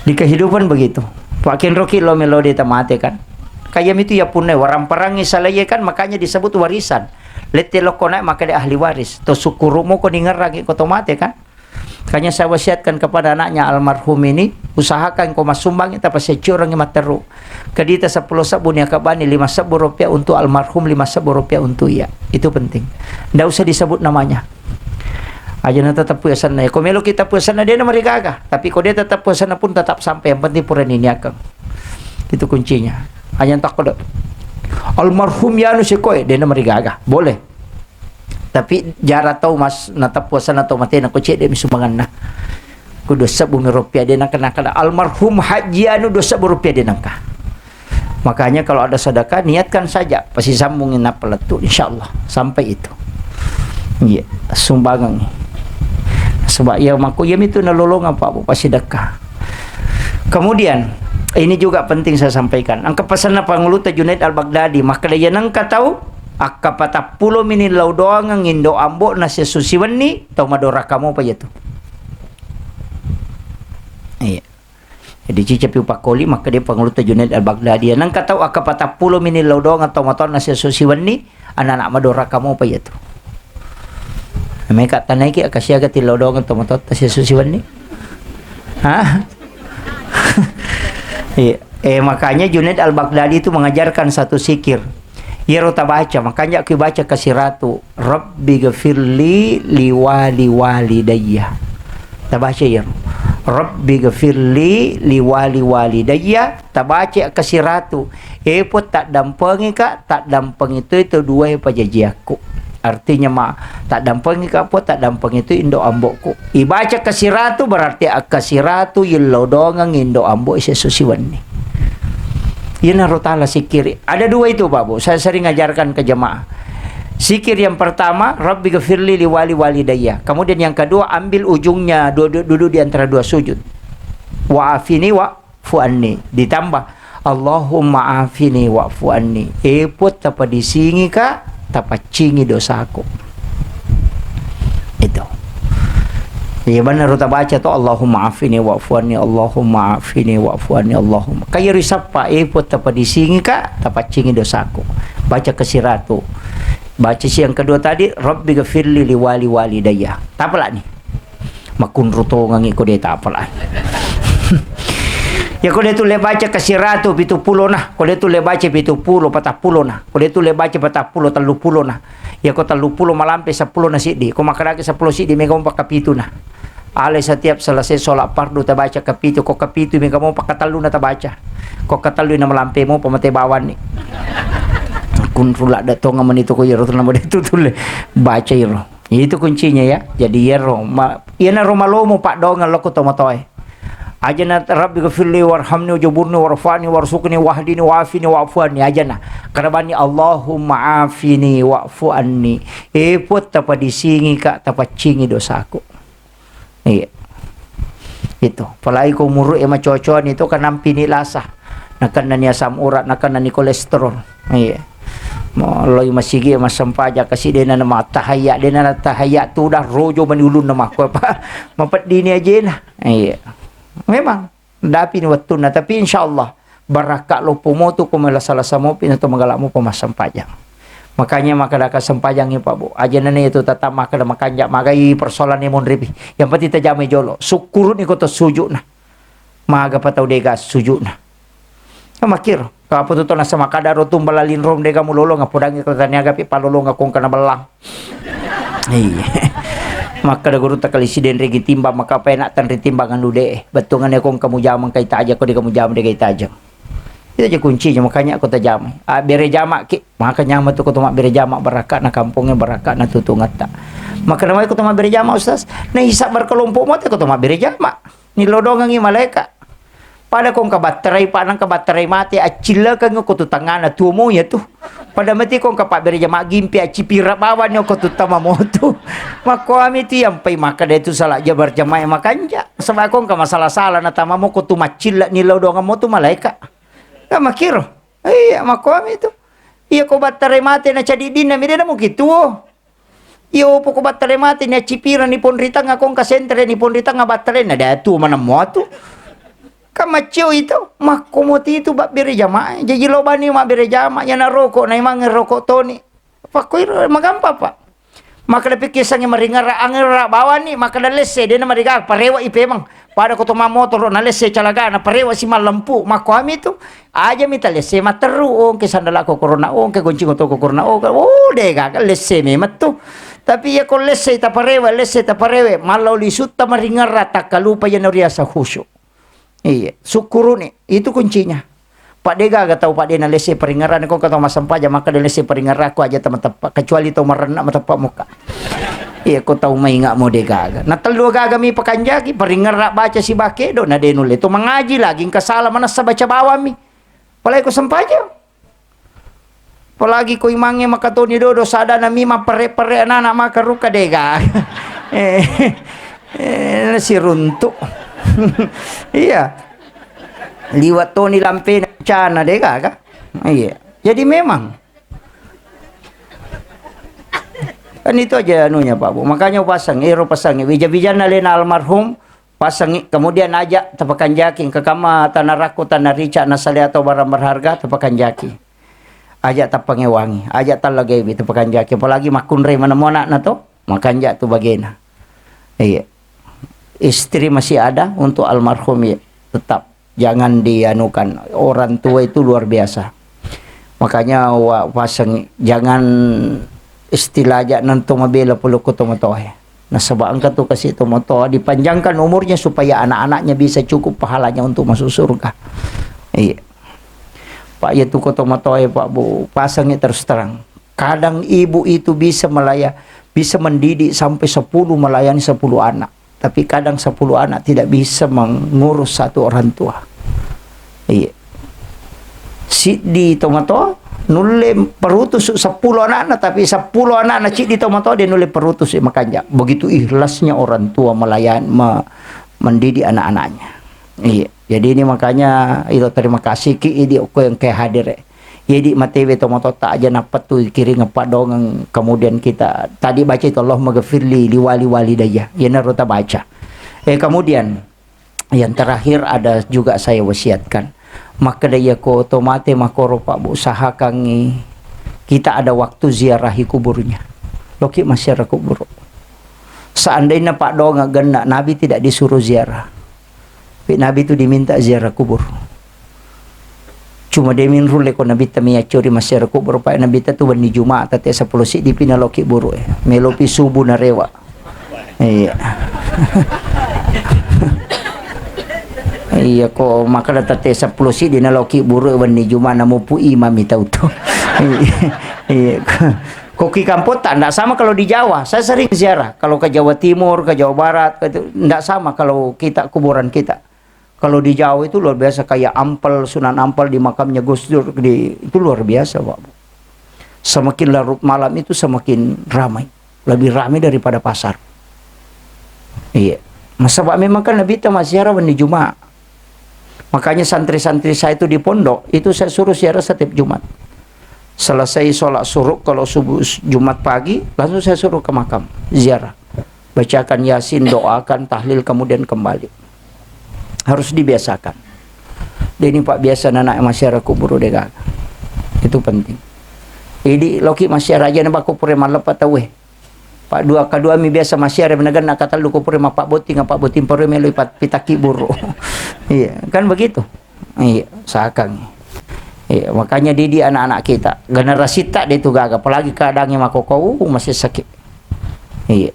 Di kehidupan begitu. Pakin roki lo melodi tamate kan. Kayam itu ya punai warang perangi salaya kan makanya disebut warisan. Lete lokona maka dia ahli waris. To sukurumo ko ningeragi ko tomate kan. Kanya saya wasiatkan kepada anaknya almarhum ini usahakan ko masumbang kita pas curang materu. Kadita 10 sabun ya kabani 5 sabun rupiah untuk almarhum 5 sabun rupiah untuk ya. Itu penting. Ndak usah disebut namanya. Aja na tetap puasan na. Komelo kita puasan na dia na marigaga. Tapi ko dia tetap puasan na pun tetap sampai yang penting puran ini akang. Itu kuncinya. Hanya takut almarhum ya anu sekoe dia na marigaga boleh Tapi jara tahu mas nata puasa na mati na ko cek dia misumangan na. Ku dosa bumi rupiah dia nak kena almarhum haji anu dosa berupiah dia nangka. Makanya kalau ada sedekah niatkan saja pasti sambungin apa letu insyaallah sampai itu. Iya, sumbangan. Sebab ya maku ya itu nolong apa pasti sedekah. Kemudian ini juga penting saya sampaikan. Angka pesan Pangluluta Junaid Al-Baghdadi maka dia nangka tahu akapata pulo mini lau doang ngindo ambo na sesusiwan ni tau madora kamu apa ya tu. Iya. Jadi cicapi upakoli maka dia Pangluluta Junaid Al-Baghdadi nang katau akapata pulo mini lau doang atau motor na sesusiwan ni anak-anak madora kamu apa ya tu. Mereka tanai ki akasya gati lau doang atau motor na sesusiwan ni. Hah? Iya. Makanya Junaid Al-Baghdadi itu mengajarkan satu zikir. Ya rota baca, makanya aku baca kasih ratu Rabbi ghafirli liwali walidayya. Tak baca ya. Rabbi ghafirli liwali walidayya. Tak baca kasih ratu. Pun tak dampengi kak, tak dampeng itu dua pajaji aku. Artinya tak dampengi kak pun tak dampeng itu indo ambokku. Ibaca kasih ratu berarti kasih ratu yellow dongang indo ambok sesusiwan ni. Ya narotala sikir. Ada dua itu Pak Bu. Saya sering ajarkan ke jemaah. Sikir yang pertama, Rabbi ghafirli liwali walidayya. Kemudian yang kedua, ambil ujungnya duduk di antara dua sujud. Wa'afini wa'fu anni. Ditambah Allahumma afini wa'fu anni. Put tapa disingi ka, tapa cingi dosaku. Itu. Ya benar kita baca tu Allahumma afini wa'fu anni, Allahumma afini wa'fu anni, Allahumma. Kaya risapa put tapa disingi ka, tapa cingi dosaku. Baca kesiratu. Baca si yang kedua tadi Rabbi ghafirli liwali walidayya. Tak apalah ni. Makun ruto ngangi ko dia tak apalah. Ya ko dia tu le baca kesiratu 70 nah. Ko dia tu le baca 70 40 nah. Ko dia tu le baca 40 30 nah. Ya ko 30 malampe 10 na sidi. Ko makaraki 10 sidi mega mo pakapitu nah. Ale setiap selesai solat fardu ta baca kapitu ko kapitu mega mo pakatalu na ta baca. Ko katalu na malampe mo pamate bawan ni. Kun rula datong ngaman itu ko yero nama itu tule baca yero. Itu kuncinya ya. Jadi yero na romalomo pak dongan loko tomotoy. Ajana Rabbi ghafirli warhamni wajaburni warfani warsukni wahdini wa'afini wa'fuani ajana. Karabani Allahumma afini wa'fu anni. Put tapa disingi ka tapa cingi dosaku. Iya. Itu. Palagi ko muru macocoan itu kan nampi ni lasah. Nakan na niya asam urat, nakan na ni kolesterol. Iya. Loy masigi masampaja kasi dia na tahaya dia na tahaya tu dah rojo maniulun nama ko pa mapat dini aja nah. Iya. Memang dapi ni waktu na tapi insyaallah barakah lo pomoto ko mala salah samo pinato magalamu pemasampajang. Makanya makada kasampajang ni Pak Bu. Aja na itu tatap makada makanja magai persoalan ni mon ribi. Yang pati tajame jolo. Syukur ni ko to sujuk na. Maga patau dega sujuk na. Makir kapo to na sa makada ro tumbalalin rom dega mulolo nga pudangi ko taniaga pi palolo nga kung kana belang. Iya. Maka da guru takalisiden regi timbang maka penak tan ritimbangan lude. Betungan kong kamu jamang kay taja ko di kamu jamang di kay tajang. Itu aja kuncinya makanya aku tajam. Bere jamak ki makanya matu ko tumak bere jamak barakat na kampungnya barakat na tutungat ta. Maka namanya ko tumak bere jamak Ustaz. Na hisap berkelompok mo ko tumak bere jamak. Ni lodongan ngi malaikat. Pada kong kabaterai panang kabaterai mati acila kan ko tu tangana tumo ya tu. Pada mati kong kapak bere jamak gimpi acipira bawan yo ko tu tamamoto. Mako ami tu yang pai maka dia tu salah je berjamaah makanja. Sebab kong ka masalah-salah na tamamo ko tu macila ni lodongan mo tu malaikat. Ka makiro. Iya mako ami tu. Iya ko baterai mati na cadidin na mi dia mo kitu. Iyo po ko baterai mati na cipira ni ponrita nga kong ka sentre ni ponrita nga baterai na dia tu mana mo tu. Kamacio itu makomoti itu bak bere jamaah jadi loba ni mak bere jamaah yana rokok na imang rokok toni pakoir magampa pak maka dapat kisahnya meringara angin bawa ni maka dah lese dia nama diga parewa ipe emang pada ko toma motor na lese calaga na parewa si malempu mako ami tu aja minta lese materu on ke sandala ko corona on ke goncing to ko corona oh dega lese memat tu tapi ya ko lese ta parewa malau lisut ta meringara takalupa yana riasa khusyuk. Iya, syukuru nih, itu kuncinya. Pak Dega gak tahu Pak Dena lese peringaran kau kata masam aja maka dia lese peringaran aku aja teman-teman kecuali tahu merenak mata pak muka. Iya kau tahu mai ngak mau Dega. Nah telu gaga mi pekanjaki peringaran baca si bake do na denul itu mengaji lagi ke salah mana baca bawah mi. Palai ko sampaja. Palagi ko imange makatoni dodo sada na mi mapere-pere anak maka ruka Dega. Si runtuk. Iya. Liwat Tony lampe cana Dega kan? Iya. Jadi memang kan itu aja anunya Pak Bu. Makanya pasang bija-bijana lena almarhum pasang kemudian ajak tepakan jaki ke kama tanah raku tanah rica nasale atau barang berharga tepakan jaki. Ajak tapange wangi, ajak talagebi tepakan jaki apalagi makunre mana-mana na to makan jak tu bagena. Iya. Istri masih ada untuk almarhum ya tetap jangan dianukan, orang tua itu luar biasa. Makanya pasang jangan istilah aja nanti mabela puluh kutomotohe. Nah sebab angkat tuh kasih tomotoh dipanjangkan umurnya supaya anak-anaknya bisa cukup pahalanya untuk masuk surga. Iya. Pak ya tuh kutomotohe Pak Bu pasangnya terus terang. Kadang ibu itu bisa bisa mendidik sampai 10 melayani 10 anak. Tapi kadang 10 anak tidak bisa mengurus satu orang tua. Iya. Si di tomato nulle perutus 10 anak tapi 10 anak cik di tomato dia nulle perutus makanya. Begitu ikhlasnya orang tua melayani mendidik anak-anaknya. Iya. Jadi ini makanya itu terima kasih ki idi ko yang kayak hadir. Jadi matewe tomato tak aja napat tuh kiri ngepak dong kemudian kita tadi baca itu Allah maghfirli liwali daya ya naruta baca. Kemudian yang terakhir ada juga saya wasiatkan maka daya ko tomate makoro Pak Bu usahakan kita ada waktu ziarahi kuburnya. Loki masyarakat kubur. Seandainya Pak dong gena Nabi tidak disuruh ziarah. Nabi itu diminta ziarah kubur. Cuma demin rule ko nabita miya curi masyarakat kubur pa nabita tu bani Jumaat tate 10 si di pinaloki buru melopi subuh na rewa. Iya. Iya ko maka tate 10 si di naloki buru bani Jumaat na mupu imam itau tu. Iya. Koki kampot tak enggak sama kalau di Jawa. Saya sering ziarah kalau ke Jawa Timur, ke Jawa Barat itu enggak sama kalau kita kuburan kita. Kalau di Jawa itu luar biasa kayak Ampel, Sunan Ampel di makamnya Gus Dur itu luar biasa Pak. Semakin larut malam itu semakin ramai, lebih ramai daripada pasar. Iya. Masa Pak memang kan Nabi masih ziarah di Jumat. Makanya santri-santri saya itu di pondok itu saya suruh ziarah setiap Jumat. Selesai sholat suruh kalau subuh Jumat pagi langsung saya suruh ke makam ziarah. Bacakan Yasin, doakan, tahlil kemudian kembali. Harus dibiasakan. Dan ini Pak biasa anak masyarakat kubur dega. Itu penting. Jadi loki masyarakat aja nambah kupure malepat tahu Pak kedua mi biasa masyarakat menegan nak kata lu kupure Pak Boting pore melu pitaki buru. Iya, kan begitu. Iya, sakang. Iya, makanya didik anak-anak kita. Generasi tak dia tu gagah apalagi kadangnya makokau masih sakit. Iya.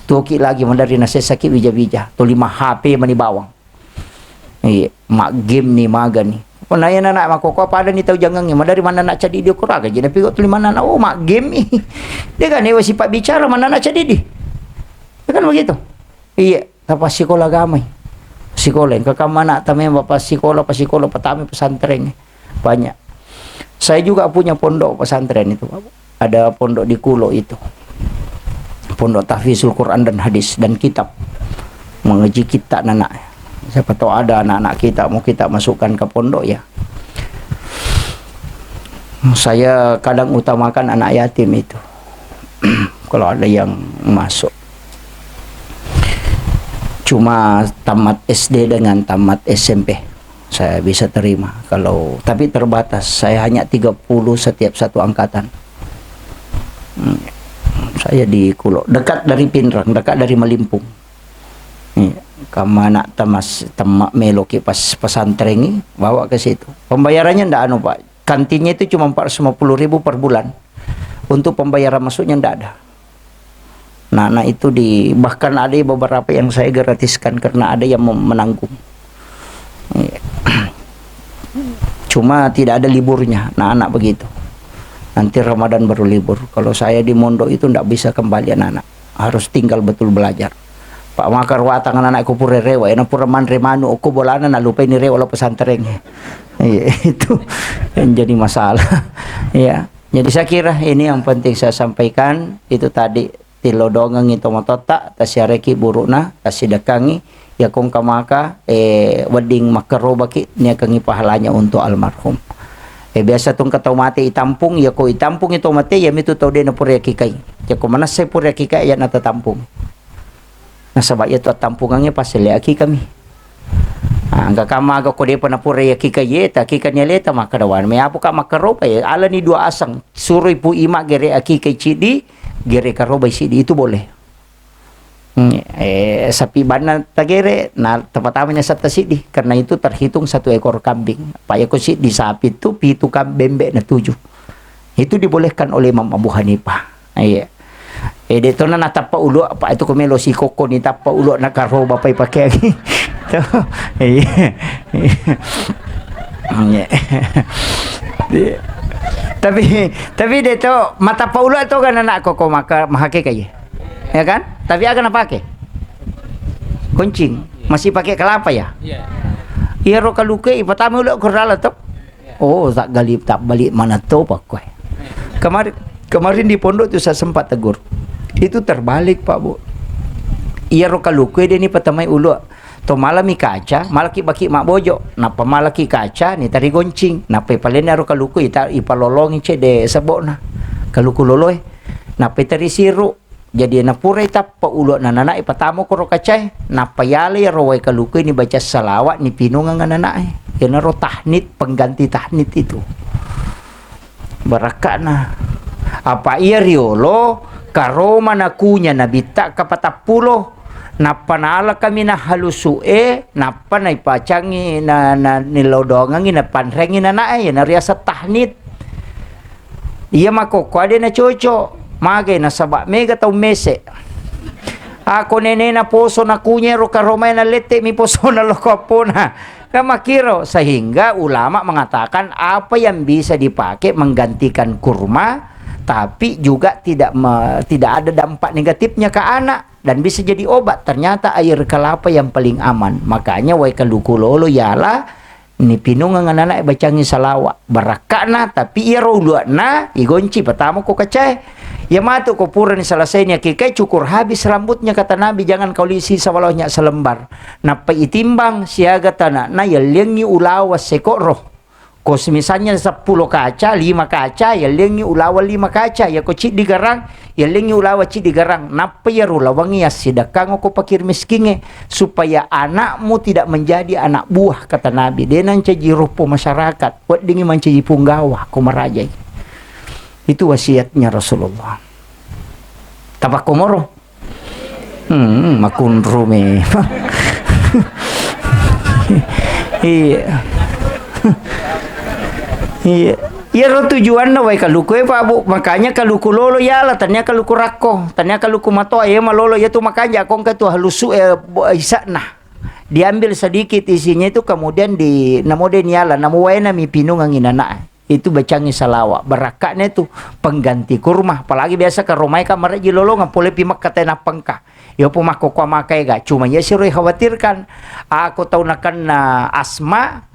Tuki lagi mandari nasi sakit bija-bija. Tu 5 HP mani bawang. Iya, mak game nih maga nih. Penanya anak makoko pada nih tahu jangan nih. Dari mana nak cadi dia kurang aja. Tapi kok tulis mana nak mak game nih. Dia kan ewa sifat bicara mana nak cadi dia. Kan begitu. Iya, tapi sekolah gamai. Sekolah ke kamana tamai bapak sekolah petami pesantren banyak. Saya juga punya pondok pesantren itu, Pak. Ada pondok di Kulo itu. Pondok tahfizul Quran dan hadis dan kitab. Mengaji kitab anak. Siapa tahu ada anak-anak kita mau kita masukkan ke pondok ya. Saya kadang utamakan anak yatim itu. Kalau ada yang masuk. Cuma tamat SD dengan tamat SMP saya bisa terima. Kalau tapi terbatas. Saya hanya 30 setiap satu angkatan. Saya di Kulo, dekat dari Pinrang, dekat dari Melimpung. Kamana temak meloki pas pesantren ini bawa ke situ. Pembayarannya ndak anu Pak. Kantinnya itu cuma 450.000 per bulan. Untuk pembayaran masuknya ndak ada. Nah itu bahkan ada beberapa yang saya gratiskan karena ada yang menanggung. Cuma tidak ada liburnya. Nah, anak begitu. Nanti Ramadan baru libur. Kalau saya di mondok itu tidak bisa kembali anak-anak. Harus tinggal betul belajar. Pak makar watang anak ko pure rewa ena pura man remanu ko bolana na lupa ini rewa lo pesantren. Itu yang jadi masalah. Ya. Jadi saya kira ini yang penting saya sampaikan. Itu tadi tilodongang itu matota tasyareki buruna tasidakangi ya kong kamaka wedding makarobaki niya kangi pahalanya untuk almarhum. Biasa tong katau mati itampung ya ko itampung itu mati ya mitu tau de na pure kikai. Ya ko mana saya pure kikai ya nata tampung. Nah sebab itu tampungannya pas leki kami. Angka kama aga ko de panapure ya kikai yeta kikanya leta maka dawan me apu ka makaroba ya ala ni dua asang suruh ibu ima gere akikai cidi gere karoba sidi itu boleh. Sapi bana tagere na tapatamanya sa tasidi karena itu terhitung satu ekor kambing. Paya ko si di sapi itu pitu bembe na 7. Itu dibolehkan oleh Imam Abu Hanifah. Iya. Dito na natapa ulo apa itu kumelo si koko ni tapa ulo na karoba pay pakai lagi. Iya. Tapi dito mata paulo itu kan anak koko maka mahake kaya. Ya kan? Tapi akan apa pakai? Kuncing. Masih pakai kelapa ya? Iya. Iya ro kaluke pertama ulo kurala top. Oh, tak galip tak balik mana tu pakai. Kemarin di pondok itu saya sempat tegur. Itu terbalik Pak Bu. Iya ro kaluke dia ni pertama ulo. To malami kaca, malaki baki mak bojo. Napa malaki kaca ni tari goncing. Napa palena ro kaluku ita ipalolongin cede sebokna. Kaluku loloy. Napa tari siru. Jadi na pura itap pa ulo na nana ipatamo ko ro kacay. Napa yali ro way kaluku ni baca salawat ni pinungan nga nana eh. Yan ro tahnit pengganti tahnit itu. Baraka na. Apa iya riolo karoma na kunya na bita kapatapulo. Napa naala kami na halusue napa na ipacangi na nilodongangi na panrengi na nae na riasa tahnit iya makoko ade na chocho magay na saba mega tau mese ako nene na poso na kunya ro karomay na lete mi poso na lokopo na kamakiro sehingga ulama mengatakan apa yang bisa dipakai menggantikan kurma tapi juga tidak ada dampak negatifnya ke anak dan bisa jadi obat. Ternyata air kelapa yang paling aman. Makanya wai kaluku lolo yala ni pinungan anak bacangi salawa barakana tapi ia na igonci pertama ko kacai ya matu ko pura ni selesainya kikai cukur habis rambutnya kata Nabi jangan kau lisi sawalahnya selembar napa itimbang siaga tanah na yalengi ulawas sekoroh. Kos misalnya 10 kaca, 5 kaca, ya lengi ulawa 5 kaca, ya ko cik digarang, ya lengi ulawa cik digarang. Napa ya rulawangi ya sedekah ko pakir miskinge supaya anakmu tidak menjadi anak buah kata Nabi. Dia nan caji rupo masyarakat, buat dingi mancaji punggawa ko marajai. Itu wasiatnya Rasulullah. Tapak komoro. Makun rume. Iya. Iya, ya ro tujuan na way kaluku Pak Bu. Makanya kaluku lolo ya lah, tanya kaluku rako, tanya kaluku mato ya malolo ya tu makanya kong ka tu halusu isa nah. Diambil sedikit isinya itu kemudian di namoden yala namu waena mi pinung angin anak. Itu bacangi salawa. Barakatnya itu pengganti kurma. Apalagi biasa ke rumah ka maraji lolo ngapole pimak katena pengka. Ya pumah koko makai ga. Cuma ya sih khawatirkan. Aku tahu nakan asma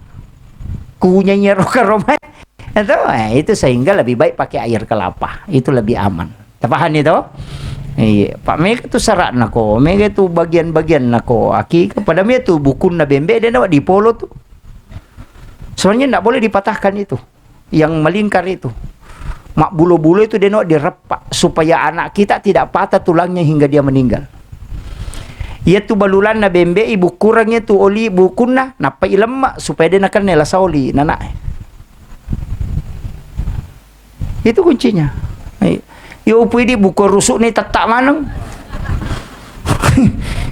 kunyanya roka rumah. Itu sehingga lebih baik pakai air kelapa. Itu lebih aman. Tapahan itu? Iya, Pak Mega itu sarak nako. Mega itu bagian-bagian nako. Aki kepada Mega itu bukun na bembe dia nak di polo tuh. Soalnya tidak boleh dipatahkan itu. Yang melingkar itu. Mak bulu-bulu itu dia nak direpak supaya anak kita tidak patah tulangnya hingga dia meninggal. Ia tu balulan na bembe ibu kurangnya tu oli bukun na napa lemak supaya dia nak nela sauli nanak. Itu kuncinya. Ya upu ini buku rusuk ni tetap manang.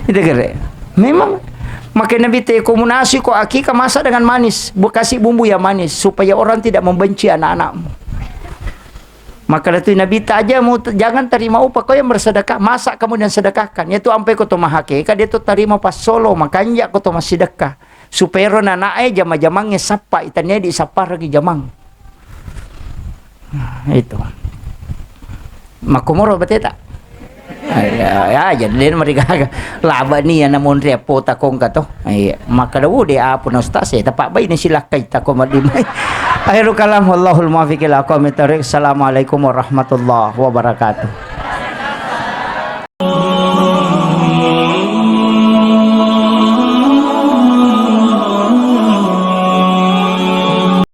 Itu kira. Memang makin Nabi komunasi kok akikah masak dengan manis, kasih bumbu yang manis supaya orang tidak membenci anak-anakmu. Maka itu Nabi tajamu jangan terima upah kau yang bersedekah, masak kamu dan sedekahkan. Itu ampai kau tu mahake, dia tu terima pas solo makanya kau tu masih sedekah. supero na naay jama-jamang sapa itannya di sapa lagi jamang. Itu makumoro bateta ya jadi mereka laba niya namun repo takong ka to ay makadawo di apo na ustas tapak bay ni sila kay tako madimay ayro kalam wallahul muwaffiq ila aqwamit thoriq. Assalamualaikum warahmatullahi wabarakatuh.